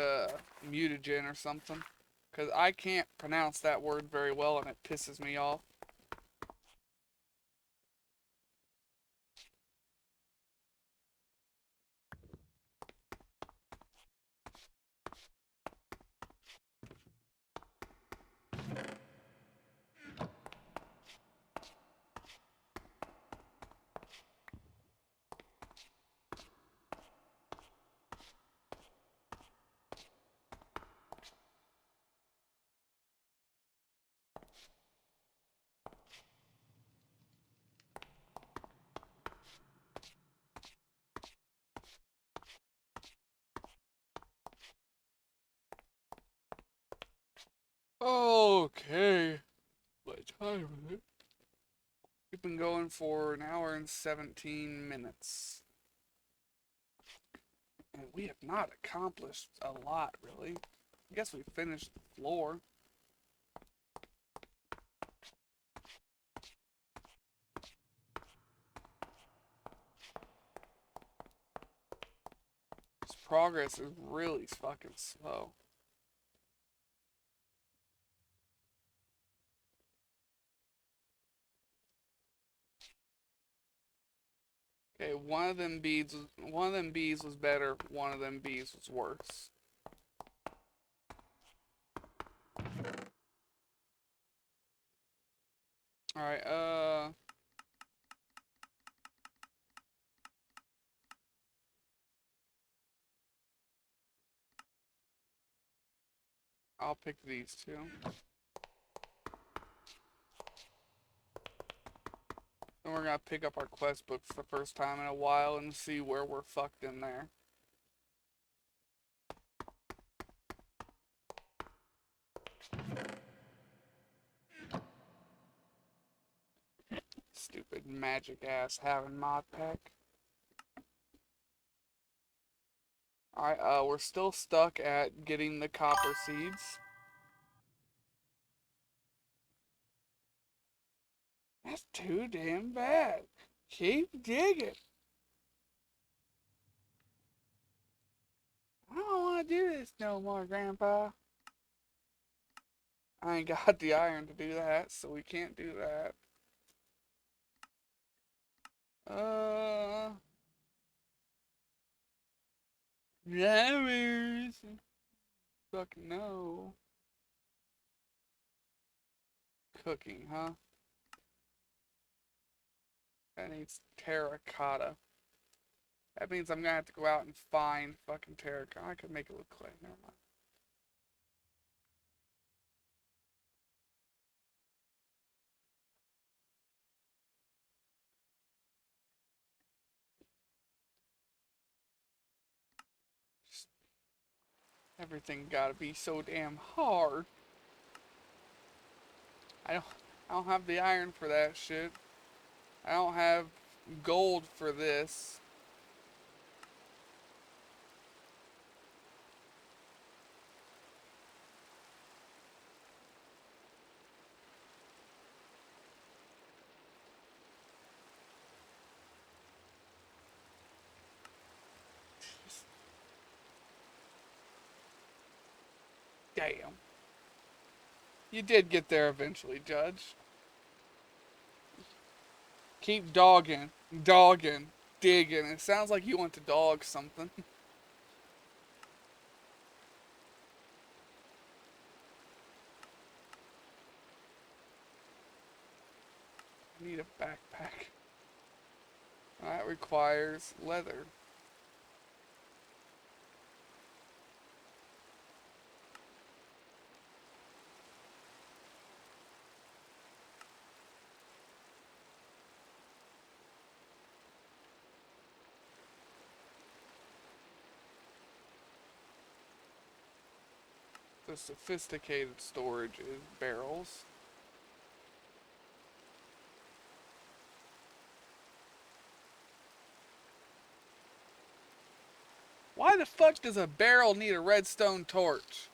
mutagen or something. Because I can't pronounce that word very well and it pisses me off. Okay. What time is it? We've been going for an hour and 17 minutes. And we have not accomplished a lot, really. I guess we finished the floor. This progress is really fucking slow. Okay, one of them bees was better, one of them bees was worse. Alright, I'll pick these two. And we're gonna pick up our quest book for the first time in a while and see where we're fucked in there. Stupid magic ass having mod pack. Alright, we're still stuck at getting the copper seeds. That's too damn bad. Keep digging. I don't want to do this no more, Grandpa. I ain't got the iron to do that, so we can't do that. Never. Fucking no. Cooking, huh? That needs terracotta. That means I'm gonna have to go out and find fucking terracotta. I could make it look clay. Never mind. Just everything gotta be so damn hard. I don't I don't have the iron for that shit. I don't have gold for this. Damn. You did get there eventually, Judge. Keep dogging, digging. It sounds like you want to dog something. I need a backpack. That requires leather. The sophisticated storage is barrels. the fuck does a barrel need a redstone torch?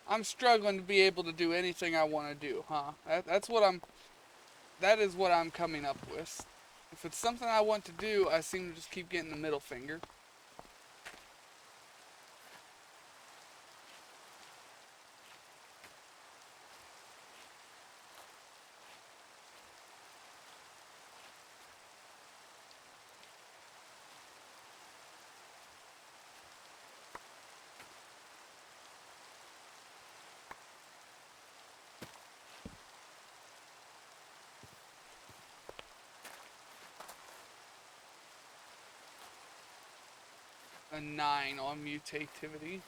I'm struggling to be able to do anything I want to do, huh? That is what I'm coming up with. If it's something I want to do, I seem to just keep getting the middle finger. A 9 on mutativity.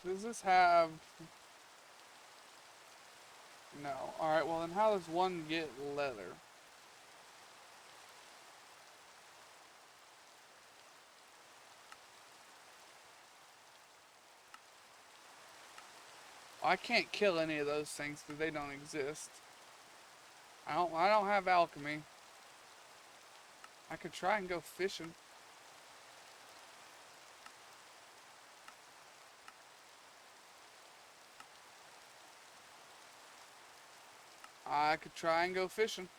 Does this have... No. Alright, well then how does one get leather? I can't kill any of those things because they don't exist. I don't have alchemy. I could try and go fishing. I could try and go fishing.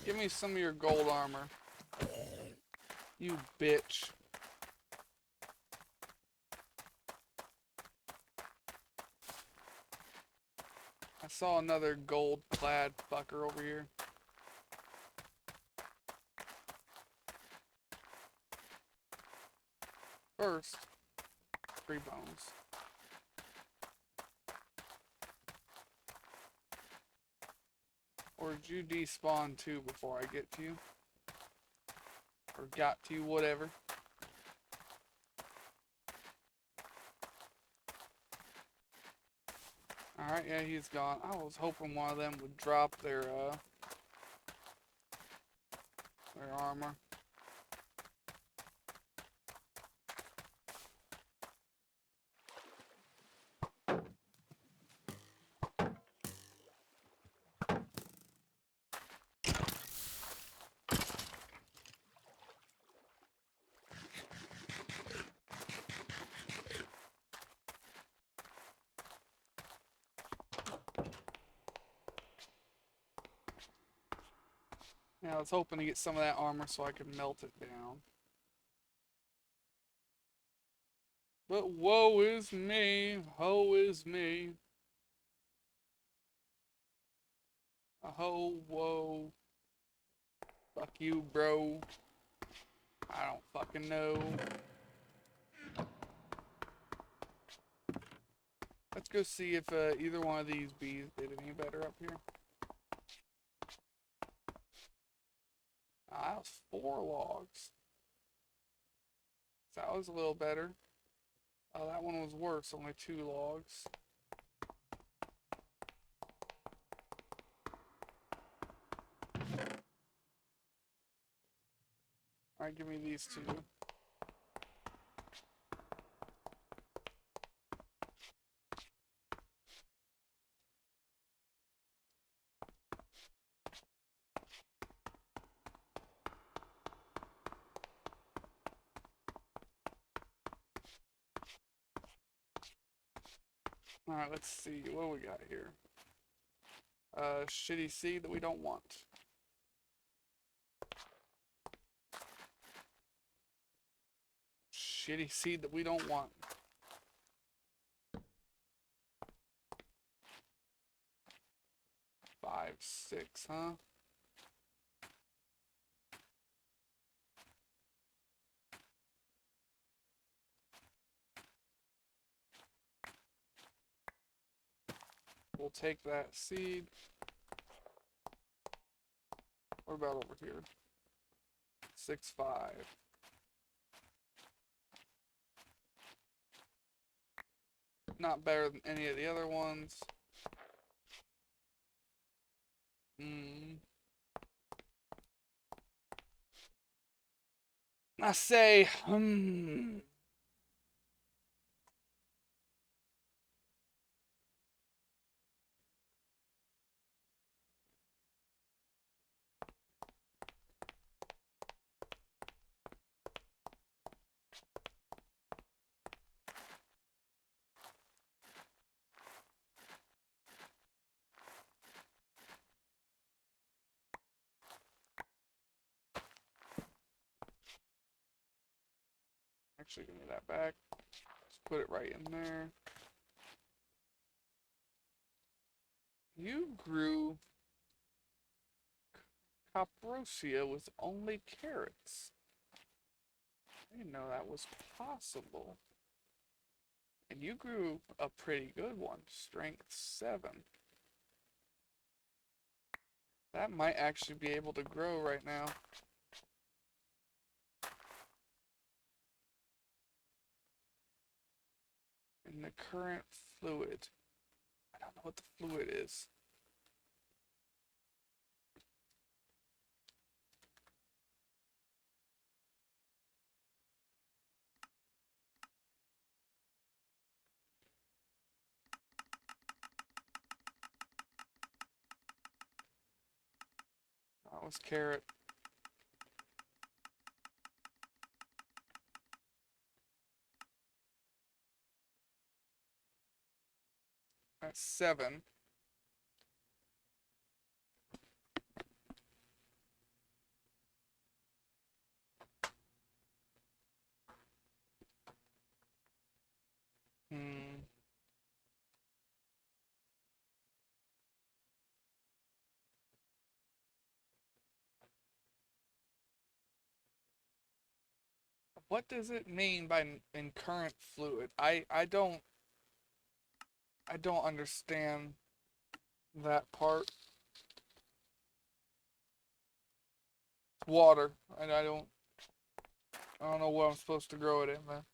Give me some of your gold armor. You bitch. I saw another gold-clad fucker over here. First, 3 bones. Or did you despawn too before I get to you? Or got to you, whatever. Alright, yeah, he's gone. I was hoping one of them would drop their armor. Yeah, I was hoping to get some of that armor so I could melt it down. But woe is me, ho is me. A ho, whoa. Fuck you, bro. I don't fucking know. Let's go see if either one of these bees did any better up here. Ah, that was 4 logs. That was a little better. Oh, that one was worse, only 2 logs. Alright, give me these 2. Alright, let's see. What do we got here? Shitty seed that we don't want. Shitty seed that we don't want. Five, six, huh? We'll take that seed. What about over here? 6, 5. Not better than any of the other ones. I say, Actually, give me that back. Just put it right in there. You grew Caprosia with only carrots. I didn't know that was possible. And you grew a pretty good one, strength 7. That might actually be able to grow right now. In the current fluid. I don't know what the fluid is. That was carrot. That's 7. What does it mean by in current fluid? I don't understand that part. Water. And I don't know what I'm supposed to grow it in there.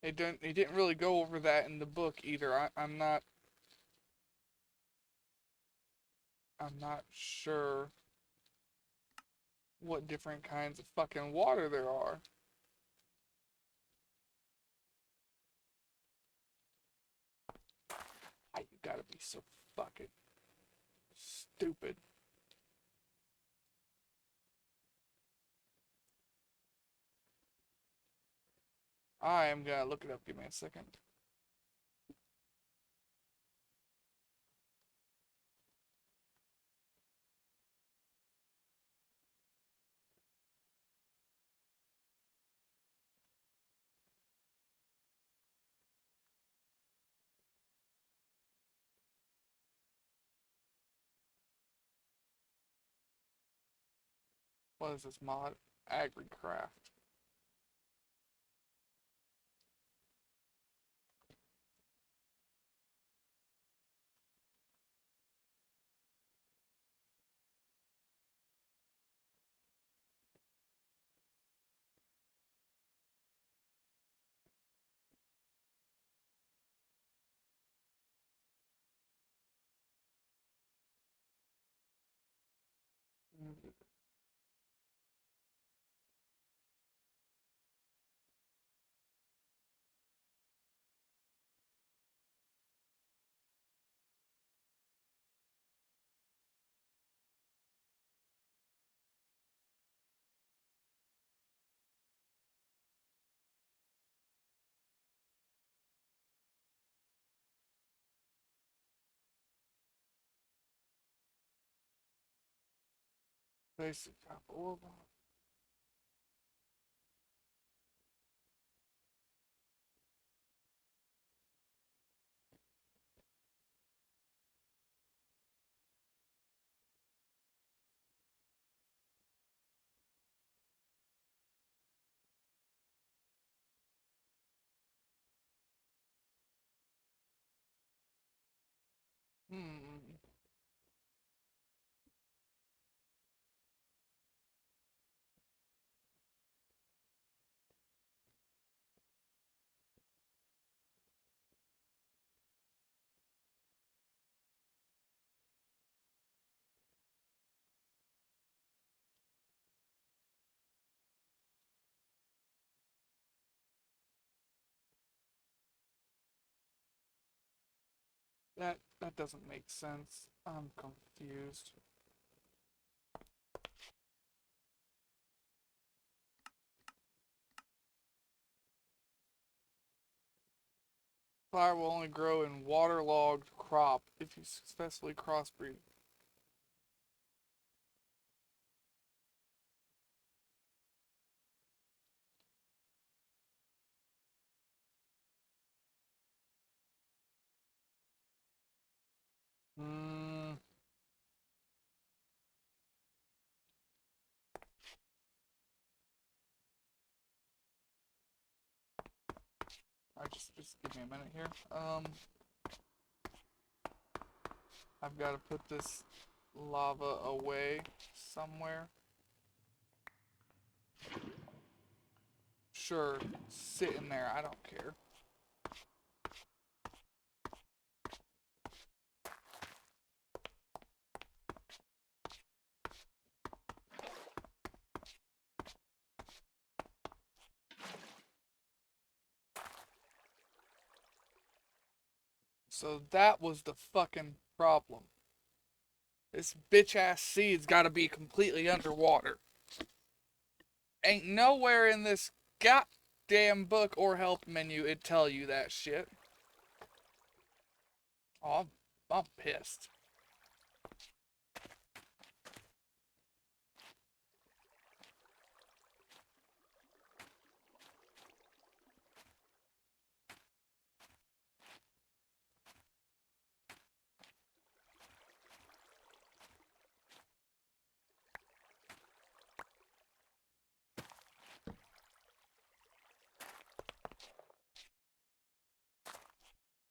He didn't really go over that in the book either. I'm not sure what different kinds of fucking water there are. Why you gotta be so fucking stupid? I am gonna look it up. Give me a second. What is this mod? AgriCraft. Basic copper ore block. Hmm. That doesn't make sense. I'm confused. Fire will only grow in waterlogged crop if you successfully crossbreed. Hmm. I just give me a minute here. I've got to put this lava away somewhere. Sure, sit in there. I don't care. So that was the fucking problem. This bitch ass seed's got to be completely underwater. Ain't nowhere in this goddamn book or help menu it tell you that shit. Oh, I'm pissed.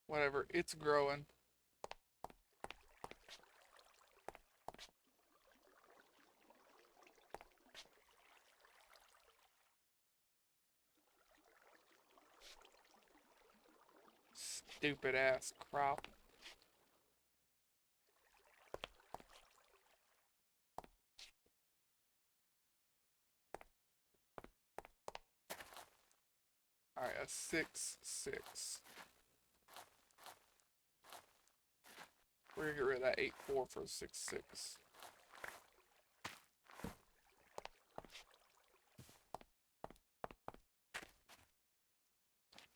Whatever, it's growing. Stupid ass crop. Alright, a 6-6. We're gonna get rid of that 8-4 for a 6-6.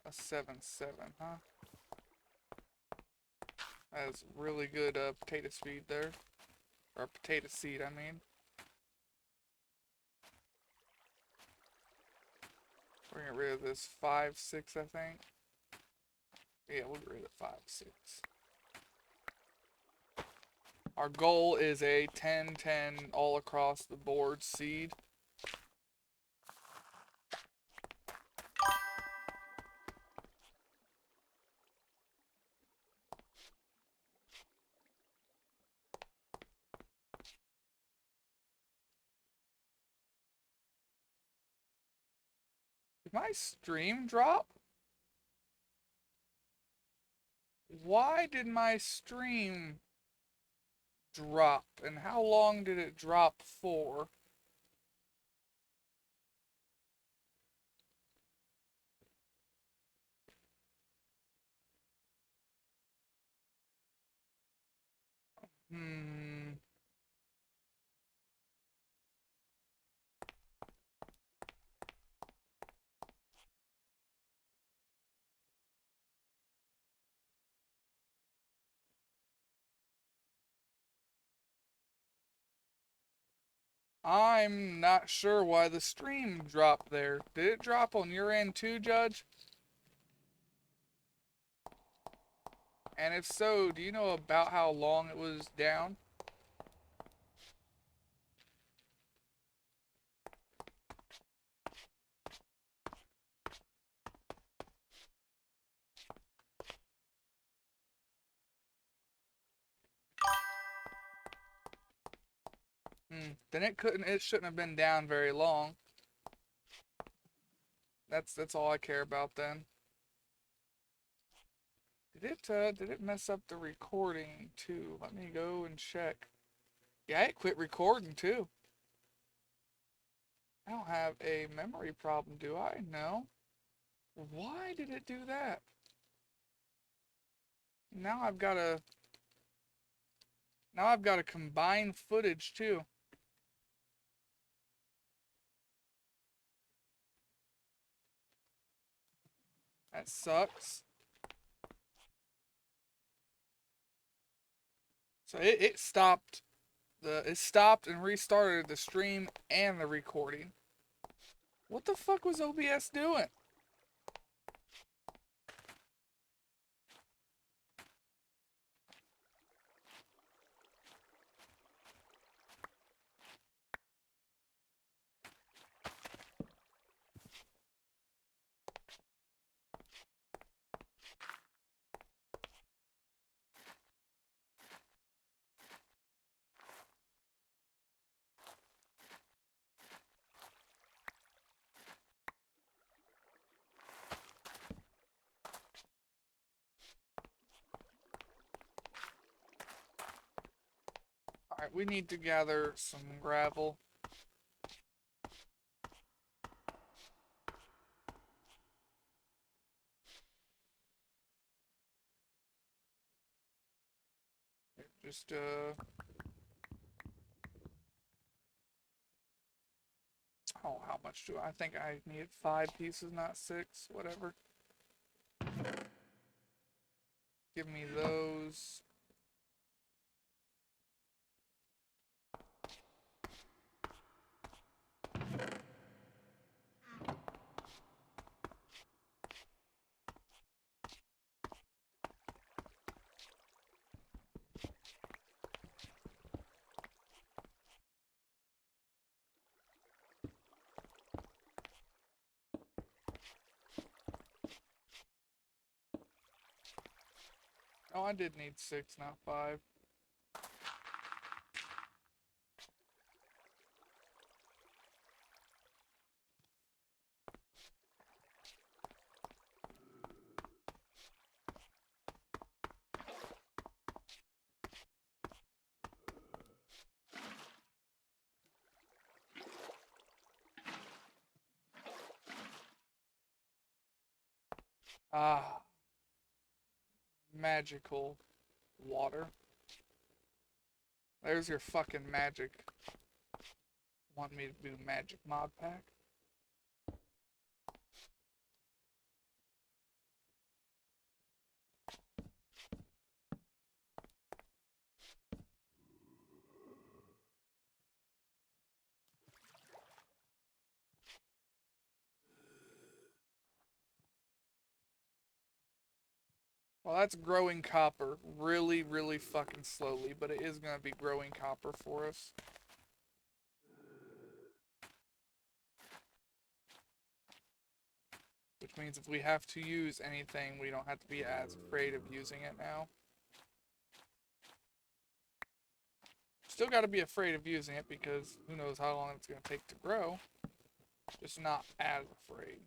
A 7-7, huh? That is really good potato speed there. Or potato seed, I mean. We're gonna get rid of this 5-6, I think. Yeah, we'll get rid of 5-6. Our goal is a 10-10 all across the board seed. Did my stream drop? Why did my stream drop? And how long did it drop for? Hmm. I'm not sure why the stream dropped there. Did it drop on your end too, Judge? And if so, do you know about how long it was down? Then it shouldn't have been down very long. That's all I care about then. Did it mess up the recording too? Let me go and check. Yeah, it quit recording too. I don't have a memory problem, do I? No. Why did it do that? Now I've got a combine footage too. That sucks. So it stopped and restarted the stream and the recording. What the fuck was OBS doing? Alright, we need to gather some gravel. Just, oh, how much do I think I need? 5 pieces, not 6, whatever. Give me those. Oh, I did need 6, not 5. Ah, magical water. There's your fucking magic. Want me to do magic mod pack? Well, that's growing copper really, really fucking slowly, but it is gonna be growing copper for us. Which means if we have to use anything, we don't have to be as afraid of using it now. Still gotta be afraid of using it because who knows how long it's gonna take to grow. Just not as afraid.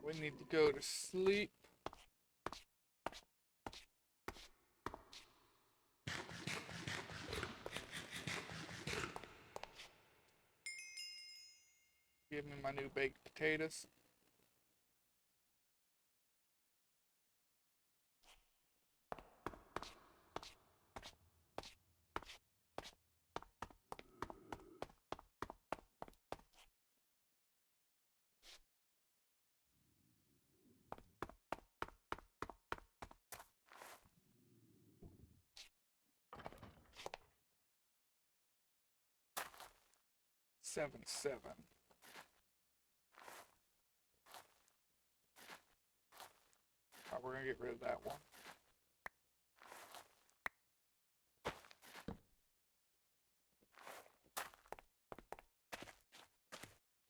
We need to go to sleep. Give me my new baked potatoes. 7, 7. Alright, we're gonna get rid of that one.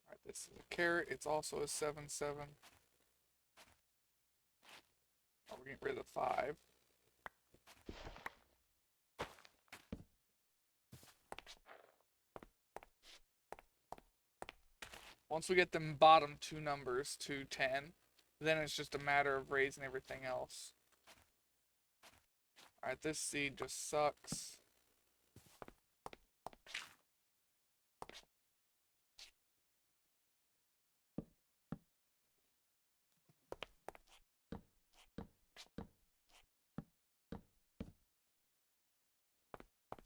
Alright, this is a carrot. It's also a 7, 7. Oh, we're getting rid of the 5. Once we get them bottom two numbers to 10, then it's just a matter of raising everything else. Alright, this seed just sucks.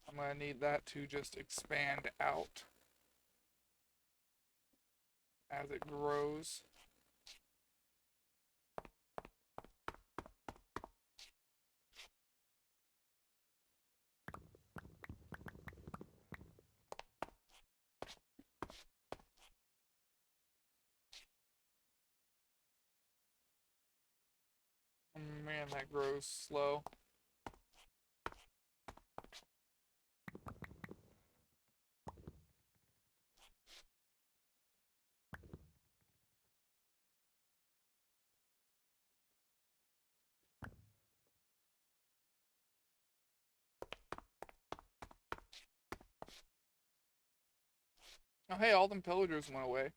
I'm gonna need that to just expand out as it grows. Man, that grows slow. Oh, hey, all them pillagers went away.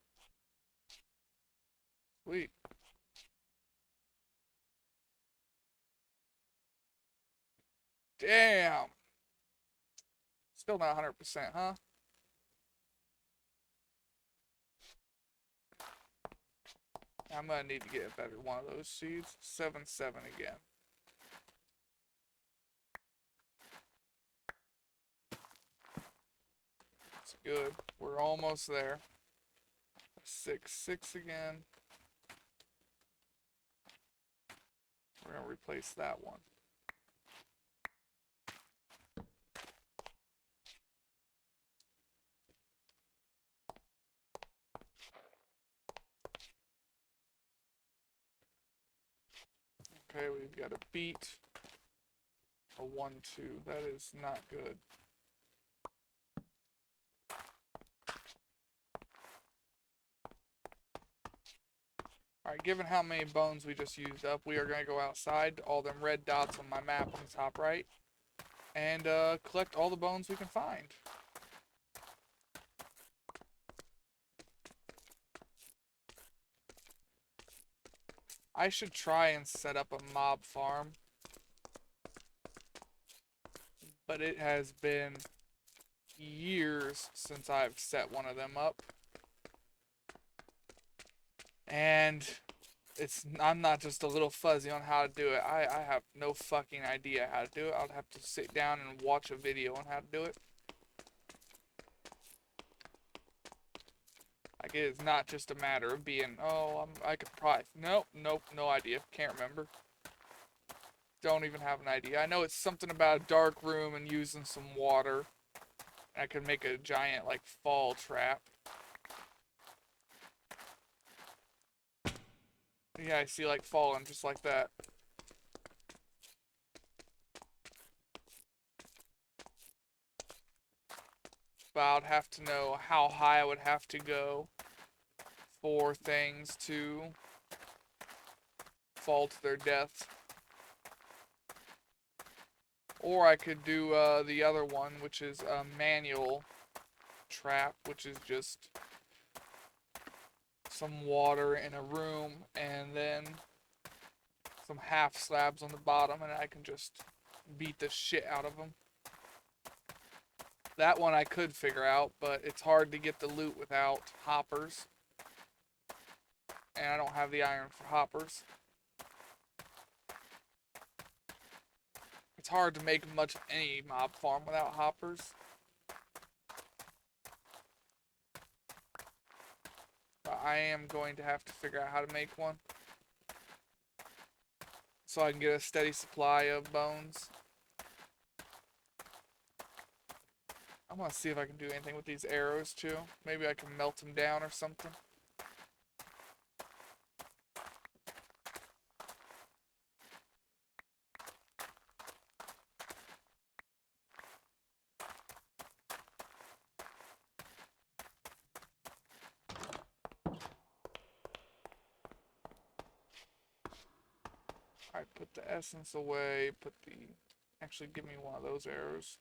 Sweet. Damn. Still not 100%, huh? I'm gonna need to get a better one of those seeds. 7, 7 again. It's good. We're almost there. 6, 6 again. We're gonna replace that one. Okay, we've got a beat. A 1, 2. That is not good. Alright, given how many bones we just used up, we are going to go outside, all them red dots on my map on the top right, and collect all the bones we can find. I should try and set up a mob farm, but it has been years since I've set one of them up. And I'm not just a little fuzzy on how to do it. I have no fucking idea how to do it. I'll have to sit down and watch a video on how to do it. Like, it is not just a matter of being, oh, I could probably, nope, no idea. Can't remember. Don't even have an idea. I know it's something about a dark room and using some water. I could make a giant, like, fall trap. Yeah, I see, like, falling just like that. But I'd have to know how high I would have to go for things to fall to their death. Or I could do the other one, which is a manual trap, which is just some water in a room and then some half slabs on the bottom, and I can just beat the shit out of them. That one I could figure out, but it's hard to get the loot without hoppers. And I don't have the iron for hoppers. It's hard to make much of any mob farm without hoppers. But I am going to have to figure out how to make one, so I can get a steady supply of bones. I'm I'm gonna see if I can do anything with these arrows too. Maybe I can melt them down or something. Alright, put the essence away, put the... Actually, give me one of those arrows.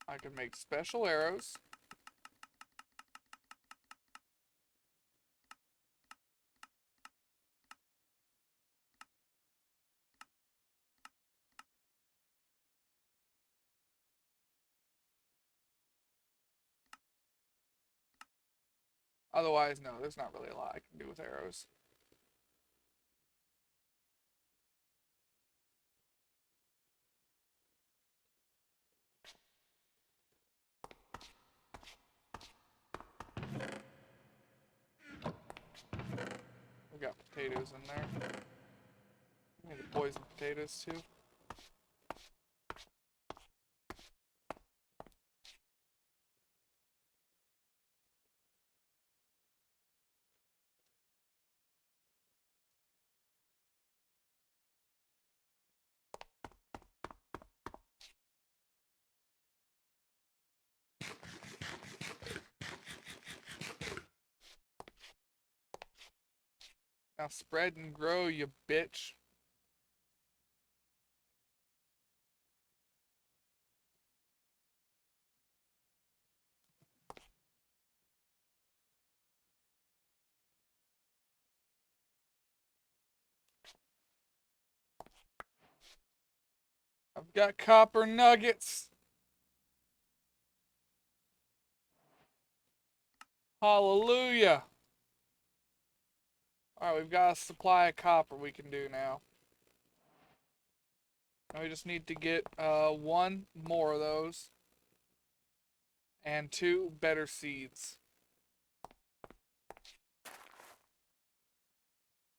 I can make special arrows. Otherwise, no, there's not really a lot I can do with arrows. We got potatoes in there. I need the poison potatoes too. Now spread and grow, you bitch. I've got copper nuggets. Hallelujah. Alright, we've got a supply of copper we can do now. Now we just need to get one more of those. And 2 better seeds.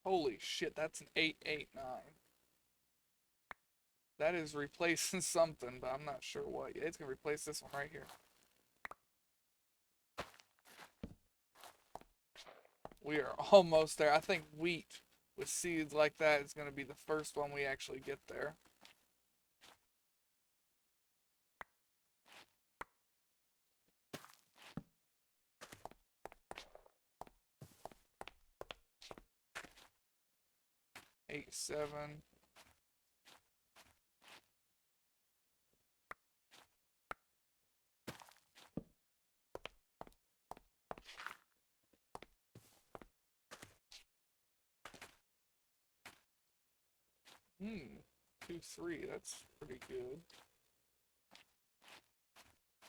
Holy shit, that's an 889. That is replacing something, but I'm not sure what. It's gonna replace this one right here. We are almost there. I think wheat with seeds like that is gonna be the first one we actually get there. Eight, 7. Hmm. 2, 3. That's pretty good.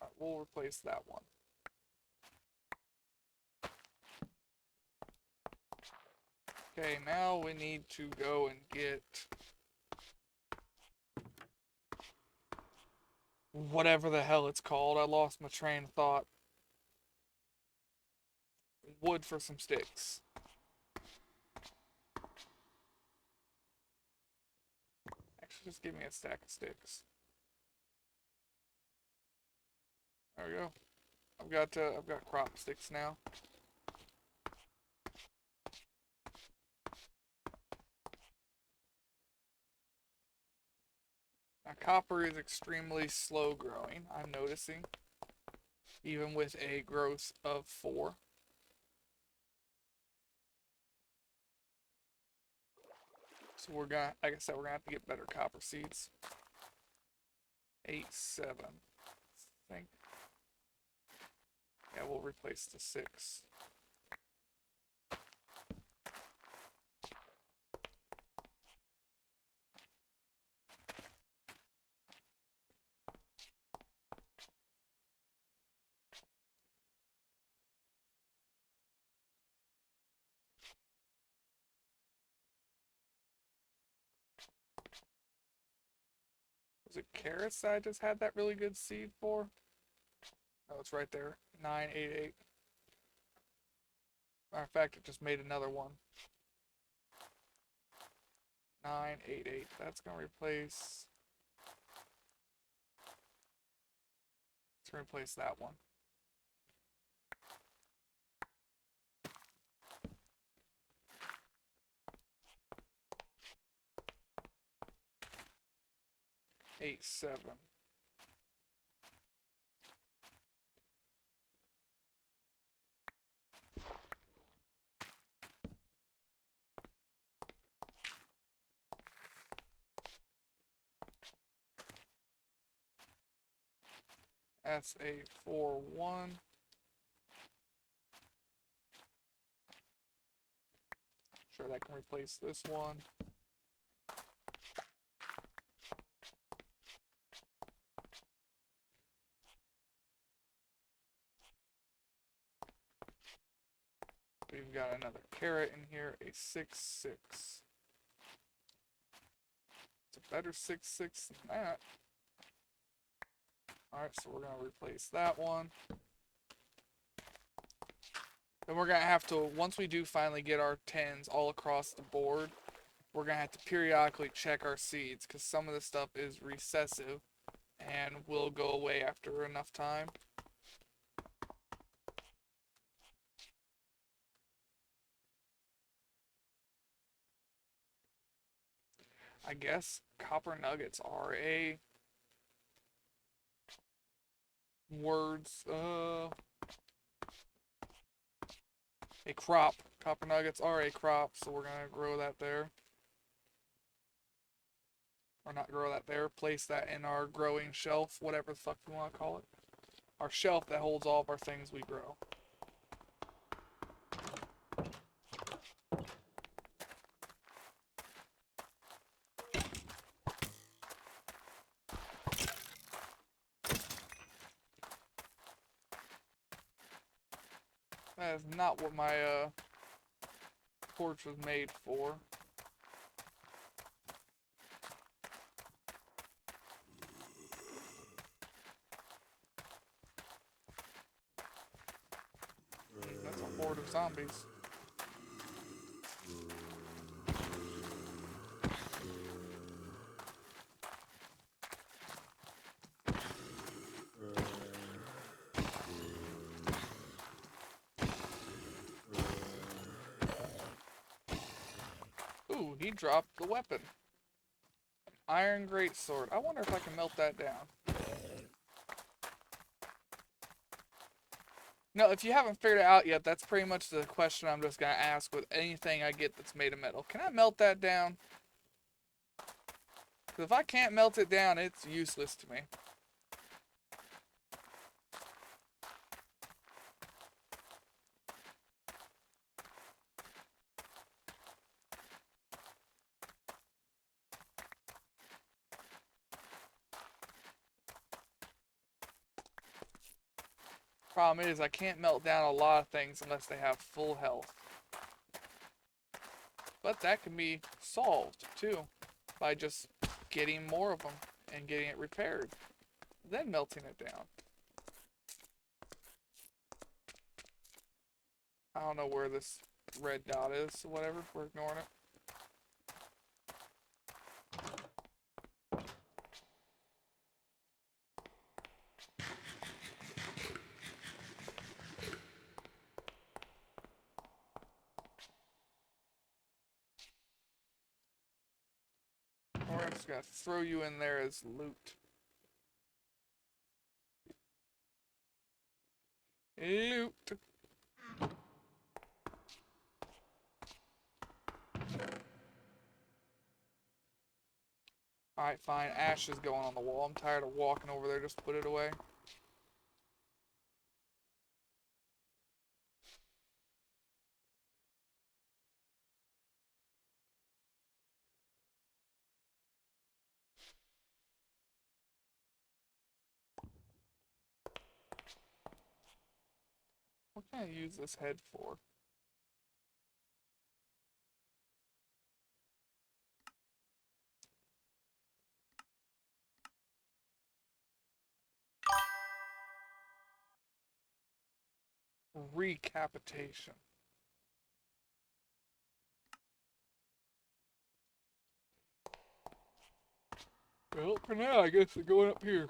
Alright, we'll replace that one. Okay, now we need to go and get whatever the hell it's called. I lost my train of thought. Wood for some sticks. Actually, just give me a stack of sticks. There we go. I've got crop sticks now. Now copper is extremely slow growing, I'm noticing. Even with a growth of 4. So we're gonna, like I said, we're gonna have to get better copper seeds. 8, 7. I think. Yeah, we'll replace the 6. Was it carrots that I just had that really good seed for? Oh, it's right there. 988. Matter of fact, it just made another one. 988. That's gonna replace. It's gonna replace that one. Eight, 7. That's a 4, 1. Sure, that can replace this one. We've got another carrot in here, a 6, 6. It's a better 6, 6 than that. Alright, so we're going to replace that one. And we're going to have to, once we do finally get our 10s all across the board, we're going to have to periodically check our seeds, because some of the stuff is recessive and will go away after enough time. I guess copper nuggets are a words, a crop. Copper nuggets are a crop, so we're gonna grow that there. Or not grow that there, place that in our growing shelf, whatever the fuck we want to call it. Our shelf that holds all of our things we grow. That is not what my torch was made for. That's a horde of zombies. Ooh, he dropped the weapon. Iron greatsword. I wonder if I can melt that down. No, if you haven't figured it out yet, that's pretty much the question I'm just gonna ask with anything I get that's made of metal. Can I melt that down? Because if I can't melt it down, it's useless to me. Problem is, I can't melt down a lot of things unless they have full health. But that can be solved, too, by just getting more of them and getting it repaired. Then melting it down. I don't know where this red dot is, so whatever, we're ignoring it. Or I'm just gonna throw you in there as loot. Loot! Alright, fine. Ash is going on the wall. I'm tired of walking over there. Just put it away. What can I use this head for? Recapitation. Well, for now, I guess they're going up here.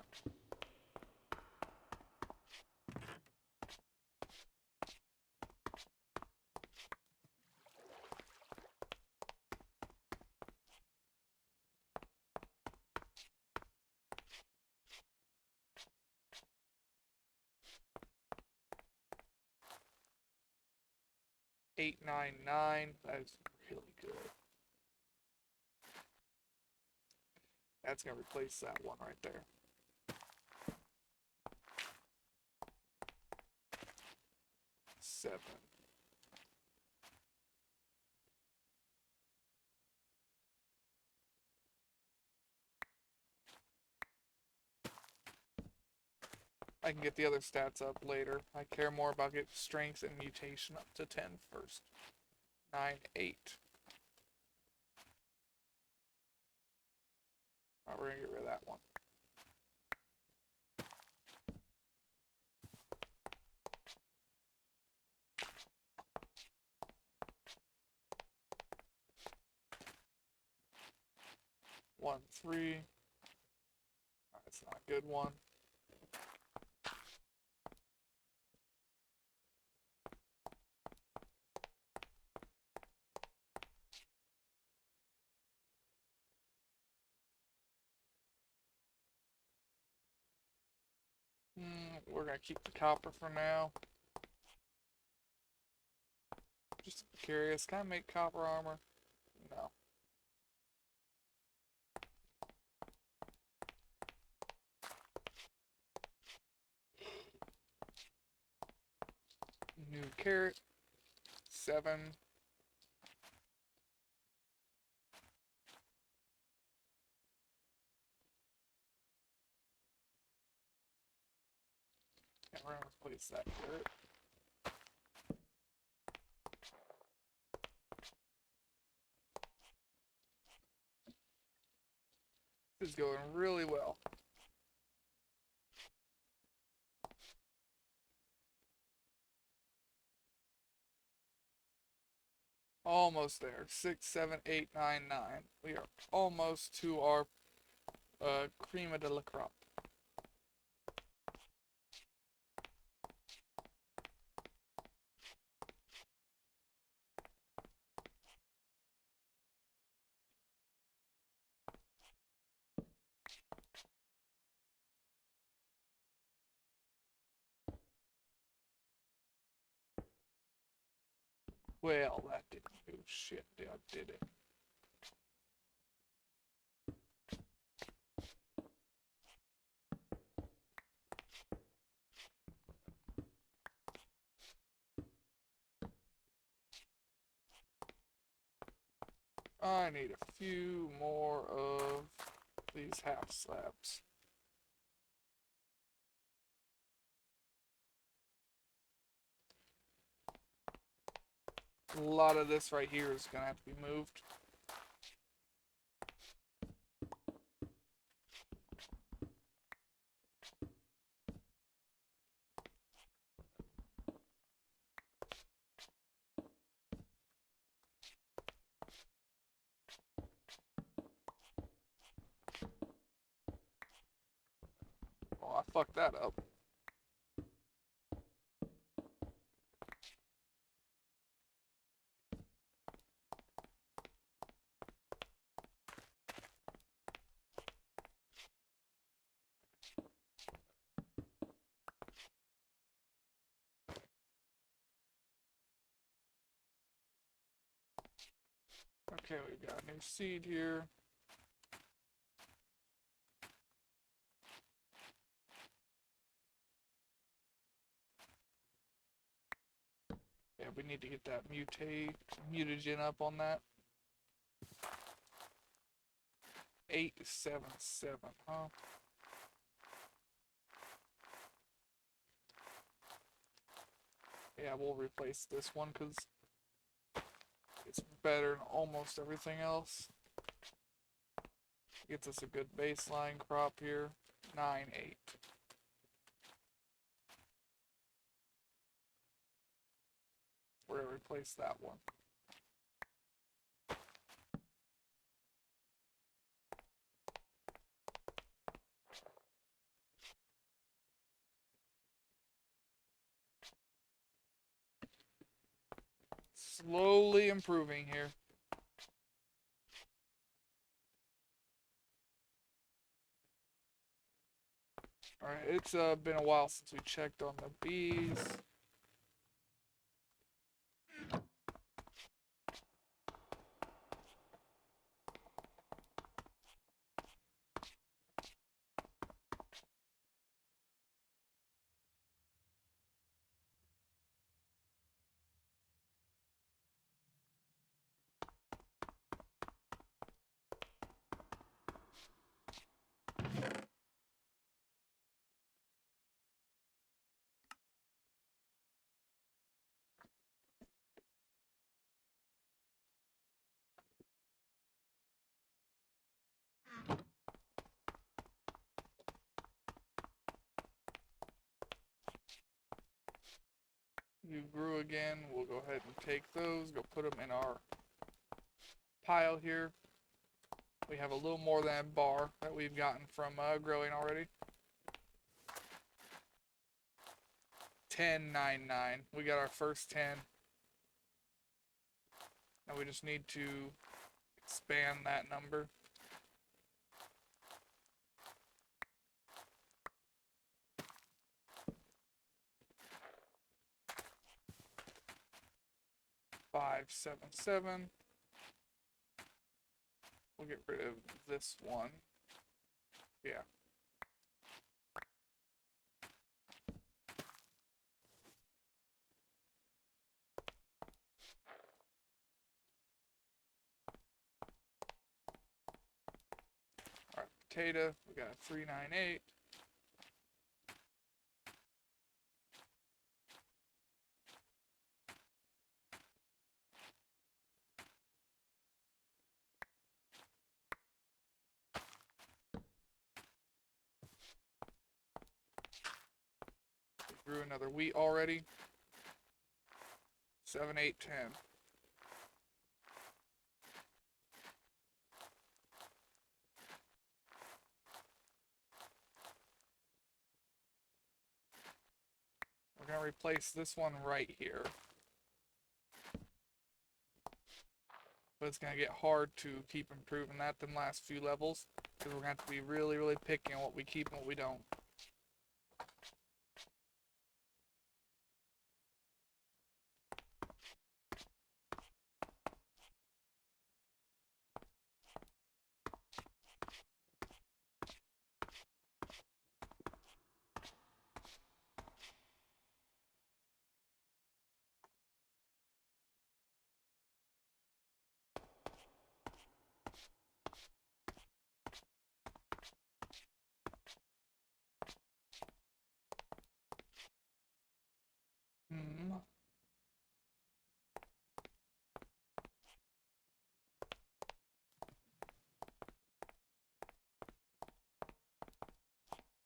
$8.99. That is really good. That's gonna replace that one right there. $7. I can get the other stats up later. I care more about getting strength and mutation up to 10 first. 9.8. Alright, we're gonna get rid of that one. One, 3. That's not a good one. We're gonna keep the copper for now. Just curious, can I make copper armor? No. New carrot. 7. Yeah, we're gonna replace that carrot. This is going really well. Almost there. 6, 7, 8, 9, 9. We are almost to our crema de la crop. Well, that didn't do shit, did it? I need a few more of these half slabs. A lot of this right here is gonna have to be moved. Oh, I fucked that up. Okay, we've got a new seed here. Yeah, we need to get that mutagen up on that. 877, huh? Yeah, we'll replace this one because it's better than almost everything else. Gets us a good baseline crop here. 9.8. replace that one. Slowly improving here. Alright, it's been a while since we checked on the bees. You grew again. We'll go ahead and take those, go put them in our pile here. We have a little more than a bar that we've gotten from growing already. 10.99. We got our first 10. Now we just need to expand that number. Five, 7, 7. We'll get rid of this one. Yeah. Alright, potato. We got a 398. We grew another wheat already. 7, 8, 10. We're going to replace this one right here. But it's going to get hard to keep improving that the last few levels. Because we're going to have to be really, really picky on what we keep and what we don't.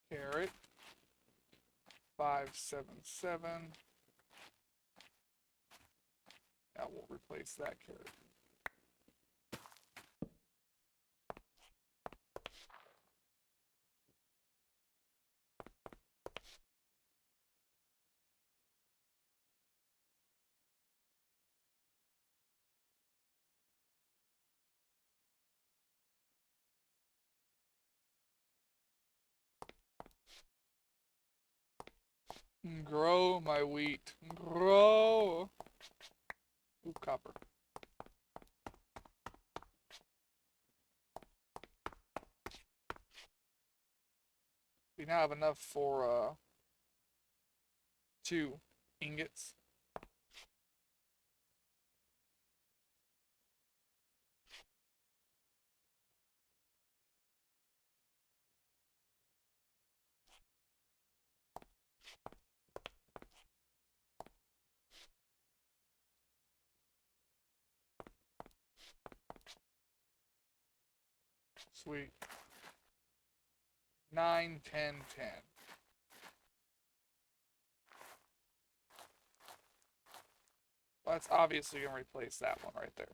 Carrot. 5, 7, 7. That will replace that carrot. Grow my wheat. Grow. Ooh, copper. We now have enough for 2 ingots. Sweet. 9, 10, 10. Well, that's obviously going to replace that one right there.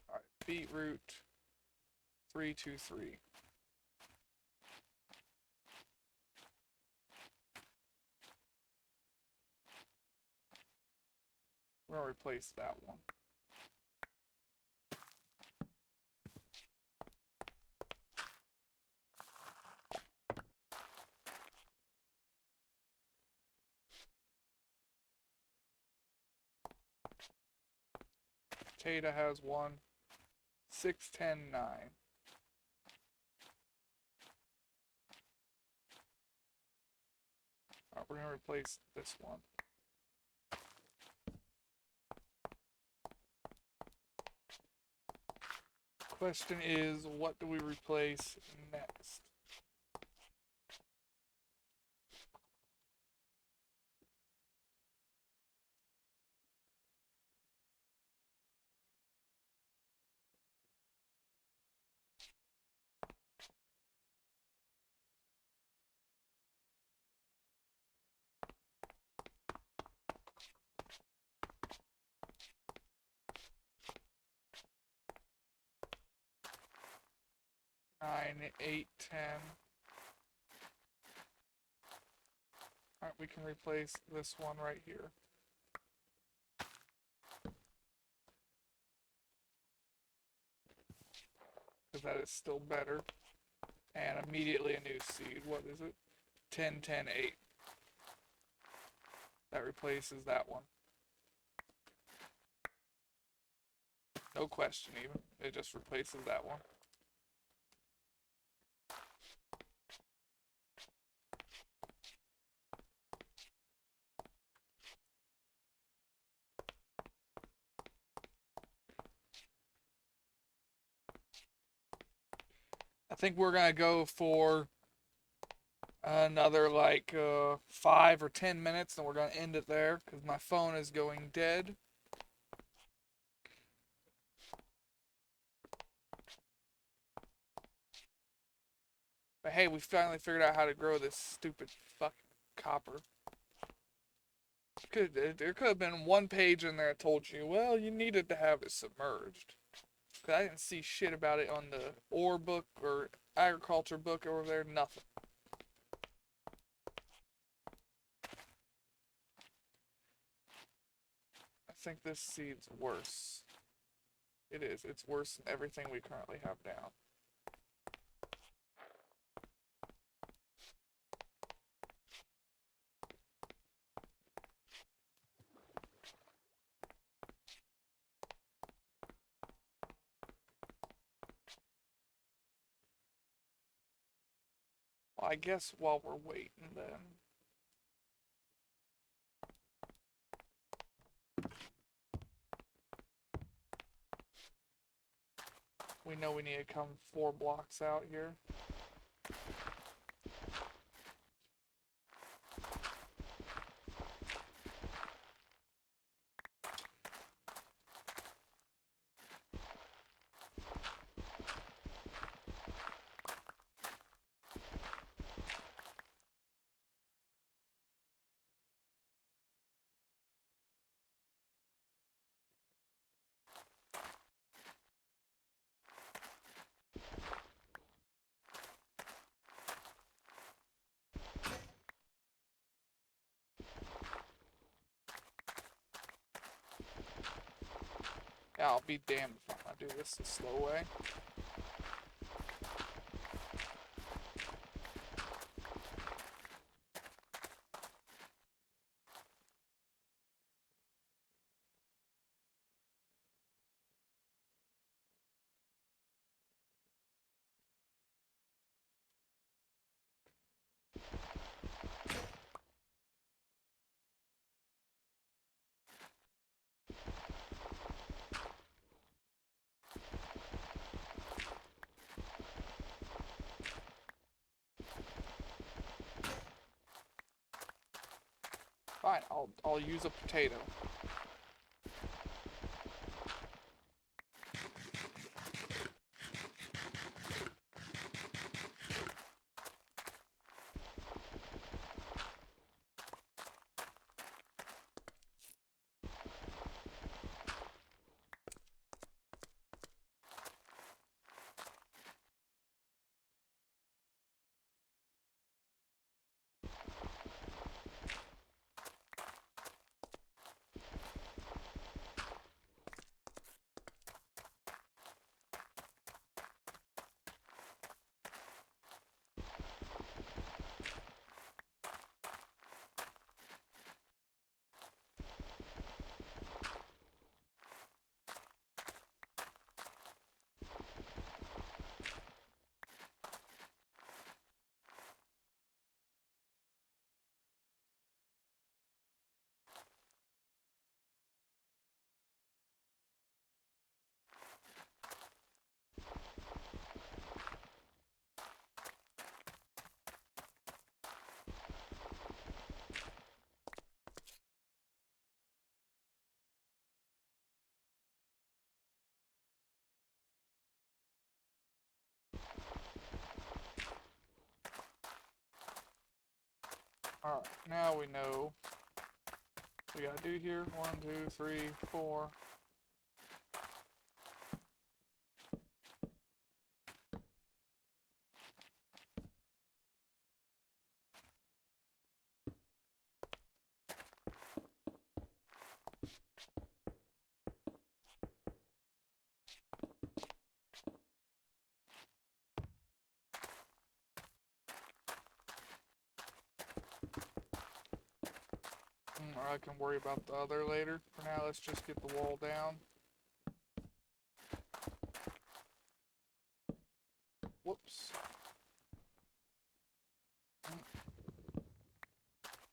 Alright, beetroot 323. We're going to replace that one. Potato has one. 6, 10, 9. Alright, we're going to replace this one. Question is, what do we replace next? Nine, 8, 10. Alright, we can replace this one right here. Because that is still better. And immediately a new seed. What is it? 10, 10, 8. That replaces that one. No question even. It just replaces that one. I think we're going to go for another like 5 or 10 minutes and we're going to end it there because my phone is going dead. But hey, we finally figured out how to grow this stupid fucking copper. There could have been one page in there that told you, well, you needed to have it submerged. Because I didn't see shit about it on the ore book or agriculture book over there, nothing. I think this seed's worse. It is. It's worse than everything we currently have down. Well, I guess while we're waiting then. We know we need to come 4 blocks out here. Yeah, I'll be damned if I'm gonna do this the slow way. Fine, I'll use a potato. Alright, now we know what we gotta do here. 1, 2, 3, 4. Or I can worry about the other later. For now, let's just get the wall down. Whoops.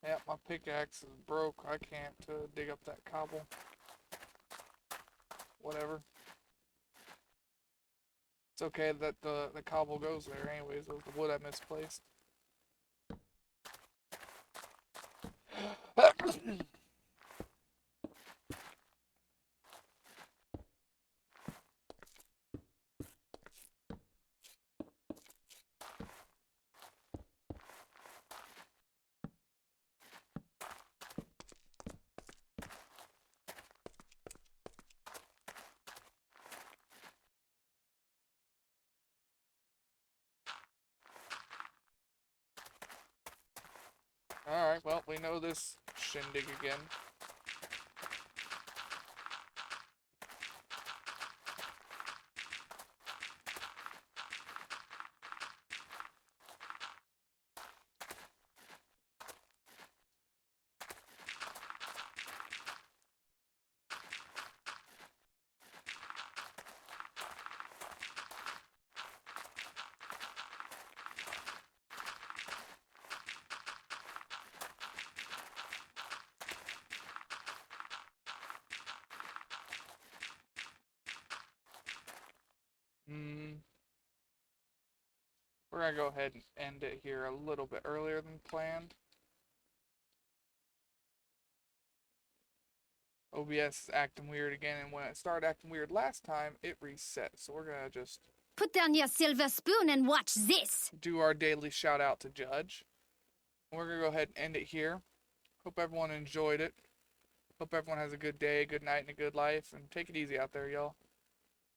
Yep, my pickaxe is broke. I can't dig up that cobble. Whatever. It's okay that the cobble goes there anyways. It was the wood I misplaced. Alright, well, we know this shindig again. We're gonna go ahead and end it here a little bit earlier than planned. OBS is acting weird again, and when it started acting weird last time, it reset. So we're gonna just Put down your silver spoon and watch this. do our daily shout out to Judge. We're gonna go ahead and end it here. Hope everyone enjoyed it. Hope everyone has a good day, a good night, and a good life. And take it easy out there, y'all.